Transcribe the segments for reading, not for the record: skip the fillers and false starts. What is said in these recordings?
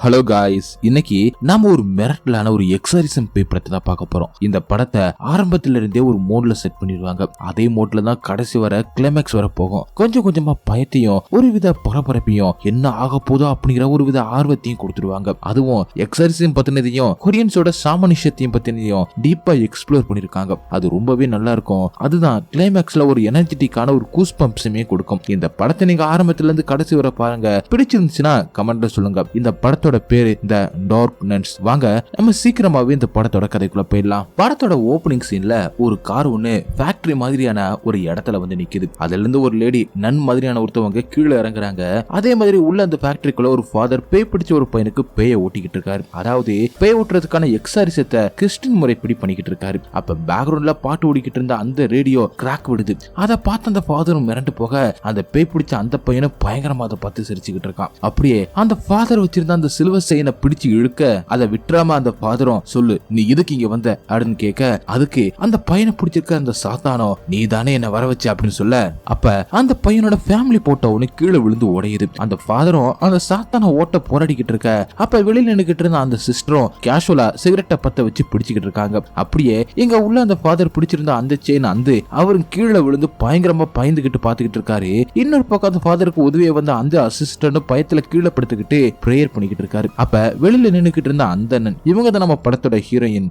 Hello guys, இன்னைக்கு நாம ஒரு மிரட்டலான ஒரு எக்ஸாரிசம் பேய் படத்தை தான் பார்க்க போறோம். இந்த படத்தை ஆரம்பத்துல இருந்தே ஒரு மோட்ல செட் பண்ணிடுவாங்க. அதே மோட்ல தான் கடைசி வர கிளைமேக்ஸ் வர போகும். கொஞ்சம் கொஞ்சமா பயத்தையும் ஒரு வித பரபரப்பையும் என்ன ஆக போதோ அப்படிங்கிற ஒரு வித ஆர்வத்தையும் கொடுத்துருவாங்க. அதுவும் எக்ஸாரிசம் பத்தினதையும் கொரியன்ஸோட சாமனிஷத்தையும் பத்தினதையும் டீப்பா எக்ஸ்ப்ளோர் பண்ணிருக்காங்க. அது ரொம்பவே நல்லா இருக்கும். அதுதான் கிளைமேக்ஸ்ல ஒரு எனர்ஜெட்டிக்கான ஒரு கூஸ் பம்ப்ஸுமே கொடுக்கும். இந்த படத்தை நீங்க ஆரம்பத்துல இருந்து கடைசி வர பாருங்க. பிடிச்சிருந்துச்சுன்னா கமெண்ட்ல சொல்லுங்க. இந்த படத்தோட பேரு த டார்க் நன்ஸ். வாங்க நம்ம சீக்கிரமாவே இந்த படத்தோட கதைக்குள்ள போயிடலாம். படத்தோட ஓபனிங் சீன்ல ஒரு கார் ஒண்ணு ஃபேக்டரி மாதிரியான ஒரு இடத்துல வந்து நிக்குது. அதுல இருந்து ஒரு லேடி நன் மாதிரியான ஒருத்தவங்க கீழே இறங்குறாங்க. அதே மாதிரி உள்ள அந்த ஃபேக்டரிக்குள்ள ஒரு ஃபாதர் பேய் பிடிச்ச ஒரு பையனுக்கு பேய ஓட்டிக்கிட்டு இருக்காரு. அதாவது பேய் ஓட்டுறதுக்கான எக்ஸாரிசத்தை கிறிஸ்டின் முறைப்படி பண்ணிக்கிட்டு இருக்காரு. அப்ப பேக்ரவுண்ட்ல பாட்டு ஓடிக்கிட்டு இருந்த அந்த ரேடியோ கிராக் விடுது. அதை பார்த்து அந்த ஃபாதரும் மிரண்டு போக அந்த பேய் பிடிச்ச அந்த பையனை பயங்கரமா அதை பார்த்து சிரிச்சுக்கிட்டு இருக்கான். அப்படியே அந்த ஃபாதர் வச்சிருந்த அந்த சில்வர் செயினை பிடிச்சு இழுக்க அதை விட்டுறாம அந்த ஃபாதரும் சொல்லு நீ இதுக்கு இங்க வந்த அப்படின்னு கேட்க, அதுக்கு அந்த பையனை பிடிச்சிருக்க அந்த சாத்தானோ நீ தானே என்ன வர வச்ச அப்படின்னு சொல்ல, அப்ப அந்த பையனோட ஃபேமிலி போட்டோ ஒண்ணு கீழே விழுந்து உடையுது. அந்த ஃபாதரும் அந்த சாத்தான ஓட்ட போராடிக்கிட்டு இருக்க, அப்ப வெளியில நின்னுக்கிட்டு இருந்த அந்த சிஸ்டரும் கேஷுவலா சிகரெட்டை பத்த வச்சு பிடிச்சுக்கிட்டு இருக்காங்க. அப்படியே இங்க உள்ள அந்த ஃபாதர் பிடிச்சிருந்த அந்த செயின் அந்த அவரும் கீழே விழுந்து பயங்கரமா பயந்துகிட்டு பாத்துக்கிட்டு இருக்காரு. இன்னொரு பக்கம் அந்த ஃபாதருக்கு உதவியே வந்த அந்த அசிஸ்டன்ட் பயத்துல கீழே படுத்துக்கிட்டு பிரேயர் பண்ணிக்கிட்டு இருக்காரு. அப்ப வெளியில நின்னுக்கிட்டு இருந்த அந்த நன், இவங்க தான் நம்ம படத்தோட ஹீரோயின்.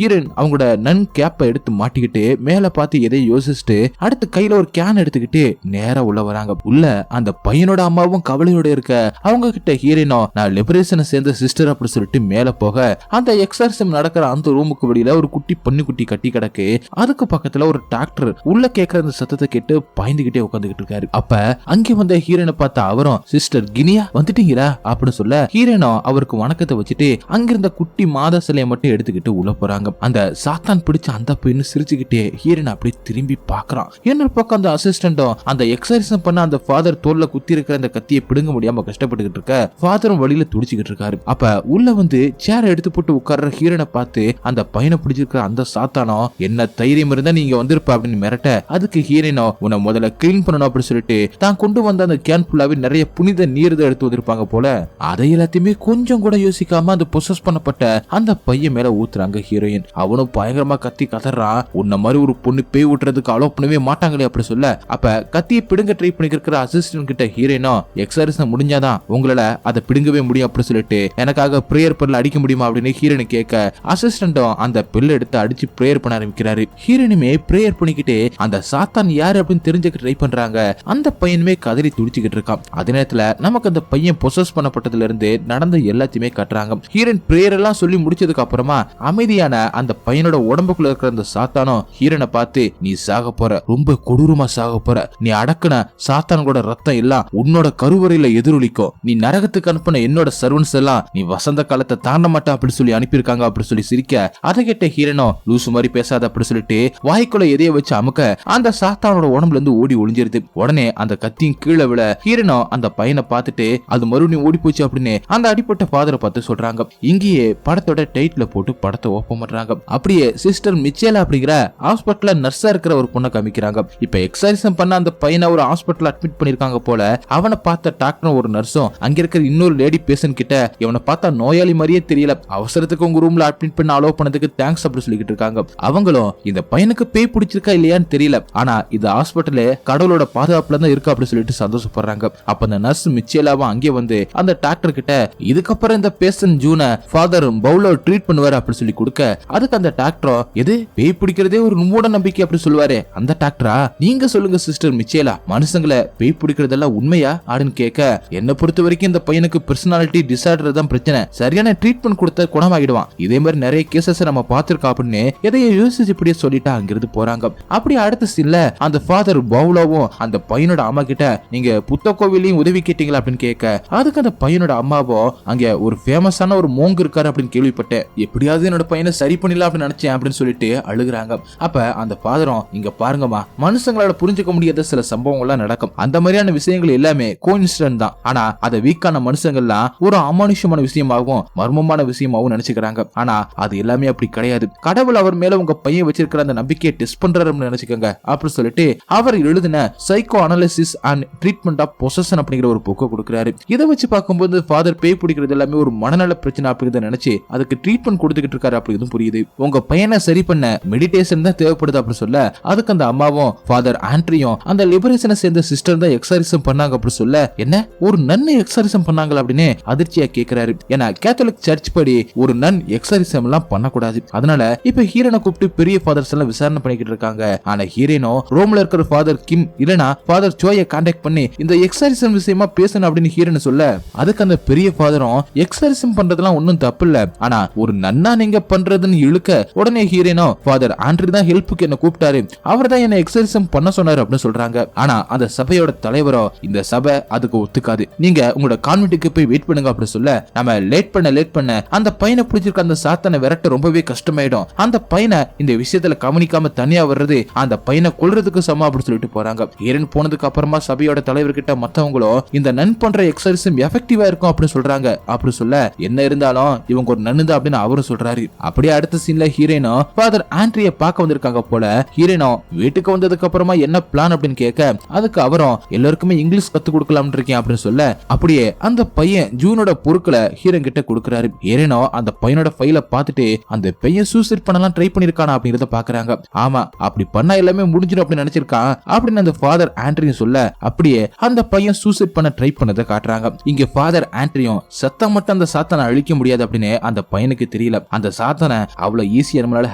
அவங்களோட நன் கேப்பை எடுத்து மாட்டிக்கிட்டு மேல பார்த்து எதையும் யோசிச்சுட்டு அடுத்து கையில ஒரு கேன் எடுத்துக்கிட்டு நேரா உள்ள வராங்க. உள்ள அந்த பையனோட அம்மாவும் கவலையோட இருக்க, அவங்க கிட்ட ஹீரோயினோ நான் லிபரேஷனை சேர்ந்த சிஸ்டர் அப்படி சொல்லிட்டு மேல போக, அந்த எக்ஸாரிசம் நடக்கிற அந்த ரூமுக்கு வெளியில ஒரு குட்டி பன்னிக்குட்டி கட்டி கிடக்கு. அதுக்கு பக்கத்துல ஒரு டாக்டர் உள்ள கேட்கிற அந்த சத்தத்தை கேட்டு பயந்துகிட்டே உட்காந்துக்கிட்டு இருக்காரு. அப்ப அங்கே வந்த ஹீரோயினை பார்த்த அவரும் சிஸ்டர் கினியா வந்துட்டீங்களா அப்படின்னு சொல்ல, ஹீரோயினோ அவருக்கு வணக்கத்தை வச்சுட்டு அங்கிருந்த குட்டி மாதா சிலையை மட்டும் எடுத்துக்கிட்டு உள்ள போறாங்க. அந்த சாத்தான் பிடிச்ச அந்த பையன் சிரிச்சுக்கிட்டே ஹீரோயின் அப்படியே திரும்பி பாக்குறான். இன்னொரு பக்கம் அந்த அசிஸ்டன்டும் அந்த எக்ஸர்சைஸ் பண்ண அந்த ஃபாதர் தோல்ல குத்தி இருக்கிற அந்த கத்தியை பிடுங்க முடியாம கஷ்டப்பட்டுக்கிட்டு இருக்க, ஃபாதரும் வழியில துடிச்சுக்கிட்டு இருக்காரு. அப்ப உள்ள வந்து சேர் எடுத்து போட்டு உட்கார்ற ஹீரோனை பார்த்து அந்த பையனை பிடிச்சிருக்கிற அந்த சாத்தானோ என்ன தைரியம் இருந்தா நீங்க வந்திருப்ப அப்படின்னு மிரட்ட, அதுக்கு ஹீரோயினோ உன்னை முதல்ல கிளீன் பண்ணணும் அப்படின்னு சொல்லிட்டு தான் கொண்டு வந்த அந்த கேன் ஃபுல்லாவே நிறைய புனித நீர் தான் எடுத்து வந்திருப்பாங்க போல. அதை எல்லாத்தையுமே கொஞ்சம் கூட யோசிக்காம அந்த பொசஸ் பண்ணப்பட்ட அந்த பையன் மேல ஊத்துறாங்க ஹீரோயின். அவனும் பயங்கரமா கத்தி கதறான். உன்ன மாதிரி ஒரு பொண்ணு பேய் ஊட்டுறதுக்கு அலோ பண்ணவே மாட்டாங்களே அப்படி சொல்ல, அப்ப கத்தியை பிடுங்க ட்ரை பண்ணிக்கிற அசிஸ்டன்ட் கிட்ட ஹீரோயினோ எக்ஸர்சைஸ் முடிஞ்சாதான் உங்களால அதை பிடுங்கவே முடியும் அப்படி சொல்லிட்டு எனக்காக பிரேயர் பெல்ல அடிக்க முடியுமா அப்படின்னு ஹீரோயின் கேட்க, அசிஸ்டன்டும் அந்த பெல்ல எடுத்து அடிச்சு பிரேயர் பண்ண ஆரம்பிக்கிறாரு. ஹீரோயினுமே பிரேயர் பண்ணிக்கிட்டு அந்த சாத்தான் யாரு அப்படின்னு தெரிஞ்சுக்க ட்ரை பண்றாங்க. அந்த பையனுமே கதறி துடிச்சுக்கிட்டு இருக்கான். அதே நேரத்துல நமக்கு அந்த பையன் பொசஸ் பண்ணப்பட்டதுல இருந்து நடந்த எல்லாத்தையுமே கட்டுறாங்க. ஹீரோயின் பிரேயர் எல்லாம் சொல்லி முடிச்சதுக்கு அப்புறமா அமைதியான அந்த பையனோட உடம்புக்குள்ள இருக்கிற அந்த சாத்தானோ ஹீரோனை பார்த்து நீ சாக போற, ரொம்ப கொடூரமா சாக போற, நீ அடக்குன சாத்தானோட ரத்தம் எல்லாம் உன்னோட கருவறையில எதிரொலிக்கும், நீ நரகத்துக்கு அனுப்பின என்னோட சர்வன்ஸ் எல்லாம் நீ வசந்த காலத்தை தாண்ட மாட்டா அப்படி சொல்லி அனுப்பியிருக்காங்க அப்படி சொல்லி சிரிக்க, அதை கேட்ட ஹீரோனோ லூசு மாதிரி பேசாத அப்படி சொல்லிட்டு வாய்க்குள்ள எதைய வச்சு அமுக்க அந்த சாத்தானோட உடம்புல இருந்து ஓடி ஒளிஞ்சிருது. உடனே அந்த கத்தியும் கீழே விழ ஹீரோனோ அந்த பையனை பார்த்துட்டு அது மறுபடியும் ஓடி போச்சு அப்படின்னு அந்த அடிப்பட்ட ஃபாதரை பார்த்து சொல்றாங்க. இங்கேயே படத்தோட டைட்டில் போட்டு படத்தை ஓபன் பண்றாங்க. அப்படியே சிஸ்டர் மிச்சேலா அப்படிங்கிற ஹாஸ்பிட்டல்ல நர்ஸா இருக்கிற ஒரு பொண்ணை காமிக்கிறாங்க. இப்ப எக்ஸர்சைஸ் பண்ண அந்த பையனை ஒரு ஹாஸ்பிட்டல் அட்மிட் பண்ணிருக்காங்க போல. அவனை பார்த்த டாக்டரும் ஒரு நர்ஸும் அங்க இருக்கிற இன்னொரு லேடி பேஷண்ட் கிட்ட இவனை பார்த்தா நோயாளி மாதிரியே தெரியல, அவசரத்துக்கு உங்க ரூம்ல அட்மிட் பண்ண அலோவ் பண்ணதுக்கு தேங்க்ஸ் அப்படி சொல்லிக்கிட்டு இருக்காங்க. அவங்களும் இந்த பையனுக்கு பேய் பிடிச்சிருக்கா இல்லையான்னு தெரியல, ஆனா இது ஹாஸ்பிட்டல் கடவுளோட பாதுகாப்புல தான் இருக்கு அப்படி சொல்லிட்டு சந்தோஷப்படுறாங்க. அப்ப அந்த நர்ஸ் மிச்சேலாவும் அங்கே வந்து அந்த டாக்டர் கிட்ட இதுக்கப்புறம் இந்த பேஷண்ட் ஜூனை ஃபாதர் பவுல ட்ரீட் பண்ணுவாரு அப்படி சொல்லி கொடுக்க, அதுக்கு அந்த டாக்டரோ எது பேய் பிடிக்கிறதே ஒரு மூட நம்பிக்கை அப்படி சொல்லுவாரு. அந்த டாக்டரா நீங்க சொல்லுங்க சிஸ்டர் மிச்சேலா, மனுஷங்களை பேய் பிடிக்கிறதெல்லாம் உண்மையா அப்படின்னு கேட்க, என்ன பொறுத்த வரைக்கும் இந்த பையனுக்கு பர்சனாலிட்டி டிசார்டர் தான் பிரச்சனை, சரியான ட்ரீட்மெண்ட் கொடுத்த குணமாகிடுவான், இதே மாதிரி நிறைய கேசஸ் நம்ம பார்த்திருக்கோம் அப்படின்னு எதைய யோசிச்சு இப்படியே சொல்லிட்டு அங்கிருந்து போறாங்க. அப்படி அடுத்த சீன்ல அந்த ஃபாதர் பவுலாவும் அந்த பையனோட அம்மா கிட்ட நீங்க புத்த கோவிலையும் உதவி கேட்டீங்களா அப்படின்னு கேட்க, அதுக்கு அந்த பையனோட அம்மாவோ அங்க ஒரு ஃபேமஸான ஒரு மோங்கு இருக்காரு அப்படின்னு கேள்விப்பட்டேன், எப்படியாவது என்னோட பையனை சரி பண்ணிடலாம் அப்படின்னு நினைச்சேன் அப்படின்னு சொல்லிட்டு அழுகுறாங்க. அப்ப அந்த ஃபாதரும் இங்க பாருங்கம்மா, மனுஷங்களால புரிஞ்சுக்க முடியாத சில சம்பவங்கள்லாம் நடக்கும், அந்த மாதிரியான விஷயங்கள் எல்லாமே கோஇன்சிடென்ட் தான், ஆனா அதை வீக்கான மனுஷங்கள்லாம் ஒரு அமானுஷ்யமான விஷயமாகவும் மர்மமான விஷயமாகவும் நினைச்சுக்கிறாங்க. ஆனா அது எல்லாமே அப்படி கிடையாது, கடவுள் அவர் மேல உங்க பையன் வச்சிருக்கிற அந்த நம்பிக்கையை டெஸ்ட் பண்றாருன்னு நினைச்சுக்கோங்க அப்படின்னு சொல்லிட்டு அவர் எழுதின psychoanalysis and treatment of possession அப்படிங்கிற ஒரு புக்கை கொடுக்கிறாரு. இதை வச்சு பார்க்கும்போது ஃபாதர் பேய் பிடிக்கிற அப்படிங்கிறது எல்லாமே ஒரு மனநல பிரச்சனை அப்படிங்கறத நினைச்சு அதுக்கு ட்ரீட்மெண்ட் கொடுத்துக்கிட்டு இருக்காரு அப்படிங்கிறதும் புரியுது. உங்க பையனை சரி பண்ண மெடிடேஷன் தான் தேவைப்படுது அப்படி சொல்ல அதுக்கு அந்த அம்மாவும் ஃபாதர் ஆண்ட்ரியும் அந்த லிபரேஷனை சேர்ந்த சிஸ்டர் தான் எக்ஸாரிசம் பண்ணாங்க அப்படி சொல்ல என்ன ஒரு நன் எக்ஸாரிசம் பண்ணாங்களா அப்படின்னு அதிர்ச்சியா கேக்குறாரு. ஏன்னா கேத்தலிக் சர்ச் படி ஒரு நன் எக்ஸாரிசம் எல்லாம் பண்ணக்கூடாது. அதனால இப்ப ஹீரோனை கூப்பிட்டு பெரிய ஃபாதர்ஸ் எல்லாம் விசாரணை பண்ணிக்கிட்டு இருக்காங்க. ஆனா ஹீரோனோ ரோம்ல இருக்கிற ஃபாதர் கிம் இல்லனா ஃபாதர் சோயை கான்டாக்ட் பண்ணி இந்த எக்ஸாரிசம் விஷயமா பேசணும் அப்படின்னு ஹீரோனை சொல்ல அதுக்கு அந்த பெரிய ஃபாதரும் எக்ஸாரிசம் பண்றதெல்லாம் ஒன்னும் தப்பு இல்ல, ஆனா ஒரு நன்னா நீங்க பண்றதுன்னு இழுக்க உடனே ஹீரோனோ ஃபாதர் ஆண்ட்ரி தான் ஹெல்ப்புக்கு என்ன கூப்பிட்டாரு, அவர் தான் என்ன எக்ஸாரிசம் பண்ண சொன்னாரு அப்படின்னு சொல்றாங்க. ஆனா அந்த சபையோட தலைவரோ இந்த சபை அதுக்கு ஒத்துக்காது, நீங்க உங்களோட கான்வென்ட்டுக்கு போய் வெயிட் பண்ணுங்க அப்படின்னு சொல்ல நம்ம லேட் பண்ண அந்த பையனை பிடிச்சிருக்க அந்த சாத்தானை விரட்ட ரொம்பவே கஷ்டமாயிடும். அந்த பையனை இந்த விஷயத்துல கவனிக்காம தனியா வர்றது அந்த பையனை கொல்றதுக்கு சமம் அப்படின்னு சொல்லிட்டு போறாங்க. ஹீரோன் போனதுக்கு அப்புறமா சபையோட தலைவர்கிட்ட மத்தவங்களும் இந்த நன் பண்ற எக்ஸாரிசம் எஃபெக்டிவா இருக்கும் அப்படின்னு சொல்றாங்க. அப்படி சொல்ல என்ன இருந்தாலும் இவங்க ஒரு நன்னு தான் அப்படின்னு அவரும் சொல்றாரு. அப்படியே அடுத்த சீன்ல ஹீரோனோ ஃபாதர் ஆண்ட்ரிய பார்க்க வந்திருக்காங்க போல. ஹீரோனோ வீட்டுக்கு வந்ததுக்கு அப்புறமா என்ன பிளான் அப்படின்னு கேட்க அதுக்கு அவரும் எல்லாருக்குமே இங்கிலீஷ் கத்து கொடுக்கலாம்னு இருக்கேன் அப்படின்னு சொல்ல அப்படியே அந்த பையன் ஜூனோட பொருட்களை ஹீரோன் கிட்ட கொடுக்கறாரு. ஹீரோனோ அந்த பையனோட ஃபைல பார்த்துட்டு அந்த பையன் சூசைட் பண்ணலாம் ட்ரை பண்ணிருக்கானா அப்படிங்கறத பாக்குறாங்க. ஆமா அப்படி பண்ணா எல்லாமே முடிஞ்சிடும் அப்படின்னு நினைச்சிருக்கான் அப்படின்னு அந்த ஃபாதர் ஆண்ட்ரியும் சொல்ல அப்படியே அந்த பையன் சூசைட் பண்ண ட்ரை பண்ணதை காட்டுறாங்க. இங்க ஃபாதர் ஆண்ட்ரியும் சத்தம் மட்டும் அந்த சாத்தானை அழிக்க முடியாது அப்படின்னு அந்த பையனுக்கு தெரியல, அந்த சாத்தானை அவ்வளவு ஈஸியா நம்மளால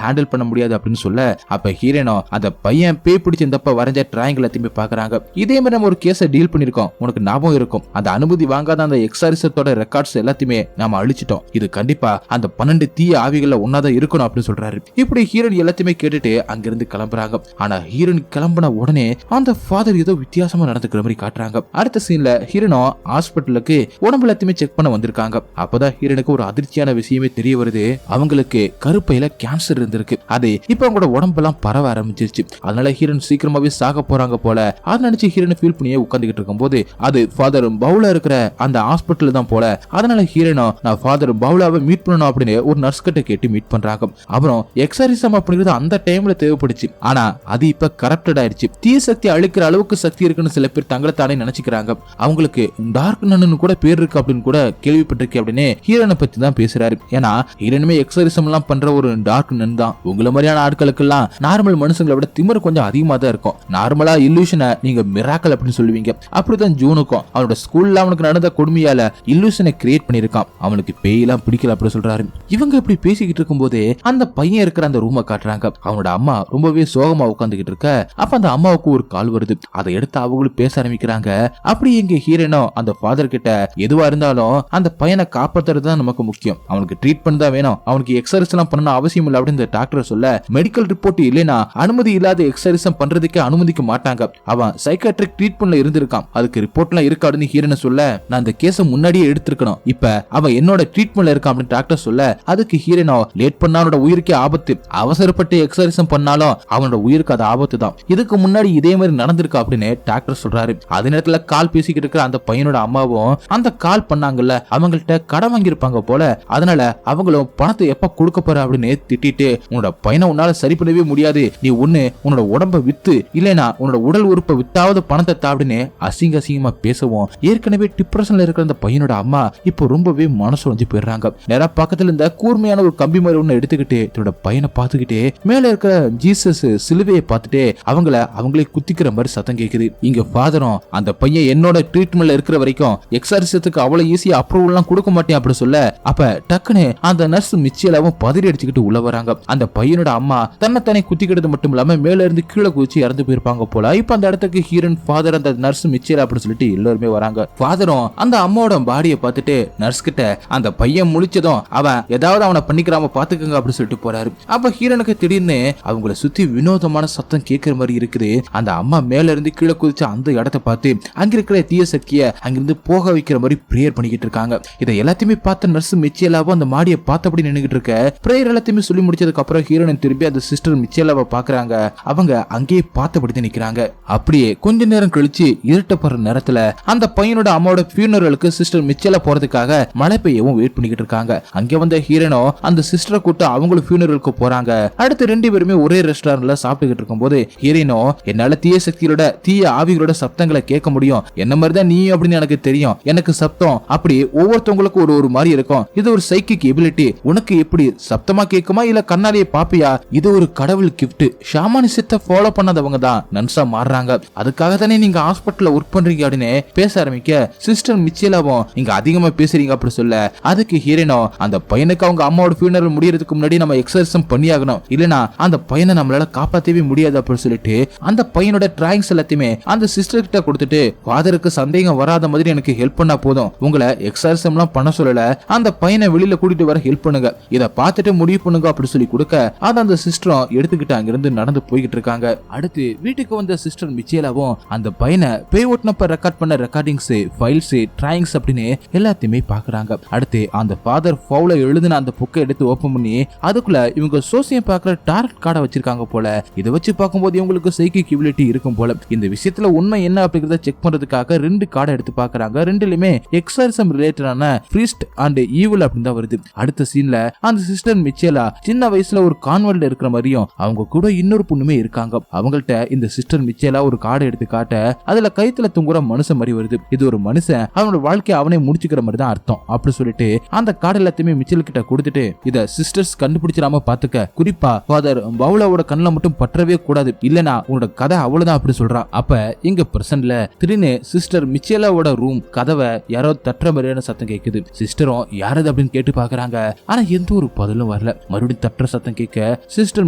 ஹேண்டில் பண்ண முடியாது அப்படின்னு சொல்ல அப்ப ஹீரோனோ அந்த பையன் பேய் பிடிச்சிருந்தப்ப வரைஞ்ச டிராயிங்கிள் எல்லாத்தையுமே பாக்குறாங்க. இதே மாதிரி நம்ம ஒரு கேஸை டீல் பண்ணிருக்கோம், உனக்கு ஞாபகம் இருக்கும், அந்த அனுமதி வாங்காத அந்த எக்ஸாரிசத்தோட ரெக்கார்ட்ஸ் எல்லாத்தையுமே நாம அழிச்சிட்டோம், இது கண்டிப்பா அந்த 12 தீய ஆவிகள்ல ஒன்னாதான் இருக்கணும் அப்படின்னு சொல்றாரு. இப்படி ஹீரோன் எல்லாத்தையுமே கேட்டுட்டு அங்கிருந்து கிளம்புறாங்க. ஆனா ஹீரோன் கிளம்பின உடனே அந்த ஃபாதர் ஏதோ வித்தியாசமா நடந்துக்கிற மாதிரி காட்டுறாங்க. அடுத்த சீன்ல ஹீரோனோ ஹாஸ்பிட்டலுக்கு உடம்பு எல்லாத்தையுமே செக் பண்ண வந்திருக்காங்க. அப்பதான் ஹீரோனுக்கு ஒரு அதிர்ச்சியான விஷயமே தெரிய வருது, அவங்களுக்கு கருப்பையில கேன்சர் இருந்திருக்கு, அது இப்ப அவங்களோட உடம்பெல்லாம் பரவ ஆரம்பிச்சிருச்சு. அதனால ஹீரோன் சீக்கிரமாவே சாக போறாங்க போல. அதை நினைச்சு ஹீரோன் ஃபீல் பண்ணியே உட்கார்ந்துகிட்டு இருக்கும் போது அது ஃபாதர் பவுலா இருக்கிற அந்த ஹாஸ்பிட்டல் தான் போல. அதனால ஹீரோனோ நான் ஃபாதர் பவுலாவை மீட் பண்ணணும் அப்படின்னு ஒரு நர்ஸ் கிட்ட கேட்டு மீட் பண்றாங்க. அப்புறம் எக்ஸாரிசம் அப்படிங்கிறது அந்த டைம்ல தேவைப்படுச்சு, ஆனா அது இப்ப கரப்டட் ஆயிடுச்சு, தீய சக்தி அழிக்கிற அளவுக்கு சக்தி இருக்குன்னு சில பேர் தங்களை தானே நினைச்சுக்கிறாங்க, அவங்களுக்கு டார்க் நன்னு கூட பேர் இருக்கு அப்படின்னு கூட கேள்விப்பட்டிருக்கேன் அப்படின்னு ஹீரோனை பத்தி தான் பேசுறாரு. ஏன்னா ஹீரோனுமே எக்ஸாரிசம் எல்லாம் பண்ற ஒரு டார்க் நன் தான். உங்களை மாதிரியான ஆட்களுக்கு எல்லாம் நார்மல் மனுஷங்களை விட திமிரு கொஞ்சம் அதிகமா தான் இருக்கும். நார்மலா இல்லூஷனை நீங்க மிராக்கல் அப்படின்னு சொல்லுவீங்க, அப்படிதான் ஜூனுக்கும் அவனோட ஸ்கூல்ல அவனுக்கு நடந்த கொடுமையால இல்லூஷனை கிரியேட் பண்ணிருக்கான், அவனுக்கு பேயெல்லாம் பிடிக்கல அப்படி சொல்றாரு. இவங்க இப்படி பேசிக்கிட்டு இருக்கும் போதே அந்த பையன் இருக்கிற அந்த ரூமை காட்டுறாங்க. அவனோட அம்மா ரொம்பவே சோகமா உட்காந்துக்கிட்டு இருக்க அப்ப அந்த அம்மாவுக்கு ஒரு கால் வருது, அதை எடுத்து அவங்களும் பேச ஆரம்பிக்கிறாங்க. அப்படி எங்க ஹீரோனோ அந்த ஃபாதர் கிட்ட எதுவா இருந்தாலும் அந்த பையனை காப்பாத்துறது தான் நமக்கு முக்கியம், அவனுக்கு ட்ரீட்மெண்ட் தான் வேணும், அவனுக்கு எக்ஸர்சைஸ் எல்லாம் பண்ணணும் அவசியம் இல்லை அப்படின்னு டாக்டர் சொல்ல மெடிக்கல் ரிப்போர்ட் இல்லைன்னா அனுமதி இல்லாத எக்ஸர்சைஸ் பண்றதுக்கே அனுமதிக்க மாட்டாங்க, அவன் சைக்காட்ரிக் ட்ரீட்மெண்ட்ல இருந்திருக்கான், அதுக்கு ரிப்போர்ட்லாம் இருக்காதுன்னு ஹீரோனை சொல்ல நான் அந்த கேஸை முன்னாடியே எடுத்திருக்கணும், இப்ப அவன் என்னோட ட்ரீட்மெண்ட்ல இருக்கான் அப்படின்னு டாக்டர் சொல்ல அதுக்கு ஹீரோனோ லேட் பண்ணா அவனோட உயிருக்கே ஆபத்து, அவசரப்பட்டு எக்ஸர்சைஸ் பண்ணாலும் அவனோட உயிருக்கு அது ஆபத்து தான், இதுக்கு முன்னாடி இதே மாதிரி நடந்திருக்கு அப்படின்னு டாக்டர் சொல்றாரு. அதே நேரத்துல கால் பேசிக்கிட்டு இருக்கிற அந்த பையனோட அம்மாவும் அந்த கால் பண்ணாங்கல்ல அவங்கள்ட்ட கடன் வாங்கியிருப்பாங்க போல, அதனால அவங்களும் பணத்தை எப்ப கொடுக்க போற அப்படின்னு திட்டிட்டு உன்னோட பையனை உன்னால சரி பண்ணவே முடியாது, நீ ஒண்ணு உன்னோட உடம்ப வித்து இல்லைன்னா உன்னோட உடல் உறுப்பை வித்தாவது பணத்தை தாஅப்படின்னு அசிங்கமா பேசவும் ஏற்கனவே டிப்ரெஷன்ல இருக்கிற அந்த பையனோட அம்மா இப்போ ரொம்பவே மனசு உடைஞ்சு போயிடுறாங்க. நேரா பக்கத்துல இருந்த கூர்மையான ஒரு கம்பி மாதிரி ஒண்ணு எடுத்துக்கிட்டு தன்னோட பையனை பார்த்துக்கிட்டே மேல இருக்கிற ஜீசஸ் சிலுவையை பார்த்துட்டு அவங்களே குத்திக்கிற மாதிரி சத்தம் கேக்குது. இங்க ஃபாதரும் அந்த பையன் என்னோட ட்ரீட்மெண்ட்ல இருக்கிற வரைக்கும் எக்ஸர்சைஸுக்கு அவ்வளவு ஈஸியா அப்ரூவல் எல்லாம் கொடுக்க மாட்டேன் அப்படி சொல்ல அப்ப டக்குன்னு அந்த நர்ஸ் மிச்சியலாவும் பதறி அடிச்சுக்கிட்டு உள்ள வராங்க. அந்த பையனோட அம்மா தன்னைத்தானே குத்திக்கிறது மட்டும் இல்லாம மேல இருந்து கீழே குதிச்சு இறந்து போயிருப்பாங்க போல. இப்ப அந்த இடத்துக்கு ஹீரோன் ஃபாதர் அந்த நர்ஸ் மிச்சியலா அப்படி சொல்லிட்டு எல்லாருமே வராங்க. ஃபாதரும் அந்த அம்மாவோட பாடியை பார்த்துட்டு நர்ஸ் கிட்ட அந்த பையன் முழிச்சதும் அவன் ஏதாவது அவனை பண்ணிக்கிறாம பாத்துக்கங்க அப்படி சொல்லிட்டு போறாரு. அப்ப ஹீரோனுக்கு திடீர்னு அவங்கள சுத்தி வினோதமான சத்தம் கேட்கிற மாதிரி இருக்குது. அந்த அம்மா மேல இருந்து கீழே குதிச்சு அந்த இடத்தை பார்த்து அங்க இருக்கிற தீய சக்தியை அங்கிருந்து போக வைக்கிற மாதிரி பிரேயர் பண்ணிக்கிட்டு இருக்காங்க. இதை எல்லாத்தையுமே பார்த்த நர்ஸ் மிச்சேலாவும் அந்த மாடியை பார்த்தபடி நின்னுகிட்டு இருக்க பிரேயர் எல்லாத்தையுமே சொல்லி முடிச்சதுக்கு அப்புறம் ஹீரோயின் திரும்பி அந்த சிஸ்டர் மிச்சேலாவை பாக்குறாங்க. அவங்க அங்கேயே பார்த்தபடி நிக்கிறாங்க. அப்படியே கொஞ்ச நேரம் கழிச்சு இருட்டப்படுற நேரத்துல அந்த பையனோட அம்மாவோட ஃபியூனரலுக்கு சிஸ்டர் மிச்சேலா போறதுக்காக மழை பெய்யவும் வெயிட் பண்ணிக்கிட்டு இருக்காங்க. அங்க வந்த ஹீரோனோ அந்த சிஸ்டரை கூட்ட அவங்களும் ஃபியூனரலுக்கு போறாங்க. அடுத்து ரெண்டு பேருமே ஒரே ரெஸ்டாரண்ட்ல சாப்பிட்டுக்கிட்டு இருக்கும் போது ஹீரோனோ என்னால தீய சக்தியோட தீய ஆவிகளோட சப்தங்களை கேட்க முடியும், என்ன மாதிரிதான் நீ அப்படின்னு எனக்கு தெரியும், எனக்கு சப்தம் அப்படி ஒவ்வொருத்தவங்களுக்கும் ஒரு மாதிரி இருக்கும். இது ஒரு சைக்கிக் எபிலிட்டி. உனக்கு எப்படி சப்தமா கேக்குமா இல்ல கண்ணாடியை பாப்பியா? இது ஒரு கடவுள் கிஃப்ட். ஷாமனிசத்தை ஃபாலோ பண்ணாதவங்க தான் நன்சா மாறுறாங்க. அதுக்காக தானே நீங்க ஹாஸ்பிட்டல்ல ஒர்க் பண்றீங்க அப்படின்னு பேச ஆரம்பிக்க சிஸ்டர் மிச்சேலாவும் நீங்க அதிகமா பேசுறீங்க அப்படி சொல்ல, அதுக்கு ஹீரோனோ அந்த பையனுக்கு அவங்க அம்மாவோட ஃபியூனரல் முடியறதுக்கு முன்னாடி நம்ம எக்ஸர்சைஸ் பண்ணியாகணும், இல்லனா அந்த பையனை நம்மளால காப்பாத்தவே முடியாது அப்படின்னு சொல்லிட்டு அந்த பையனோட டிராயிங்ஸ் எல்லாத்தையுமே அந்த சிஸ்டர் கிட்ட கொடுத்துட்டு, ஃபாதருக்கு சந்தேகம் வராத மாதிரி எனக்கு ஹெல்ப் பண்ணா போதும், உங்களை எக்ஸர்சைஸ் எல்லாம் பண்ண சொல்லல, அந்த பையனை வெளியில கூட்டிட்டு வர ஹெல்ப் பண்ணுங்க, இத பார்த்துட்டு முடிவு பண்ணுங்க அப்படி சொல்லி கொடுக்க அத அந்த சிஸ்டரும் எடுத்துக்கிட்டு அங்கிருந்து நடந்து போய்கிட்டு இருக்காங்க. அடுத்து வீட்டுக்கு வந்த சிஸ்டர் மிச்சேலாவும் அந்த பையனை பேய் ஓட்டுனப்ப ரெக்கார்ட் பண்ண ரெக்கார்டிங்ஸ், ஃபைல்ஸ், டிராயிங்ஸ் அப்படின்னு எல்லாத்தையுமே பாக்குறாங்க. அடுத்து அந்த ஃபாதர் ஃபவுல எழுதின அந்த புக்கை எடுத்து ஓபன் பண்ணி அதுக்குள்ள இவங்க சோசியம் பார்க்குற டாரட் கார்டை வச்சிருக்காங்க போல. இதை வச்சு பார்க்கும்போது இவங்களுக்கு சைக்கிக் எபிலிட்டி இருக்கும் போல. இந்த விஷயத்துல உண்மை என்ன அப்படிங்கறத செக் பண்றதுக்காக 2 கார்டை எடுத்து பாக்குறாங்க. ரெண்டுலயுமே எக்ஸாரிசம் ரிலேட்டடான ஃப்ரீஸ்ட் அண்ட் ஈவில் அப்படின்னு தான் வருது. அடுத்த சீன்ல அந்த சிஸ்டர் மிச்சேலா சின்ன வயசுல ஒரு கான்வென்ட்ல இருக்கிற மாதிரியும் அவங்க கூட இன்னொரு பொண்ணுமே இருக்காங்க. அவங்கள்ட்ட இந்த சிஸ்டர் மிச்சேலா ஒரு கார்டை எடுத்து காட்ட அதுல கைத்துல தூங்குற மனுஷன் மாதிரி வருது. இது ஒரு மனுஷன் அவனோட வாழ்க்கையை அவனே முடிச்சுக்கிற மாதிரி தான் அர்த்தம் அப்படி சொல்லிட்டு அந்த கார்டு எல்லாத்தையுமே மிச்சல் கிட்ட கொடுத்துட்டு, இத சிஸ்டர்ஸ் கண்டுபிடிச்சிடாம பாத்துக்க, குறிப்பா ஃபாதர் பவுலாவோட கண்ணுல மட்டும் பற்றவே கூடாது, இல்லனா உன்னோட கதை அவ்வளவுதான் அப்படி சொல்றான். அப்ப இங்க பிரசன்ட்ல திடீர்னு சிஸ்டர் மிச்சேலாவோட ரூம் கதவை யாரோ தட்டுற மாதிரியான சத்தம் கேக்குது. சிஸ்டரும் யாரது அப்படின்னு கேட்டு பாக்குறாங்க. ஆனா எந்த ஒரு பதிலும் வரல. மறுபடியும் தட்டுற சத்தம் கேட்க சிஸ்டர்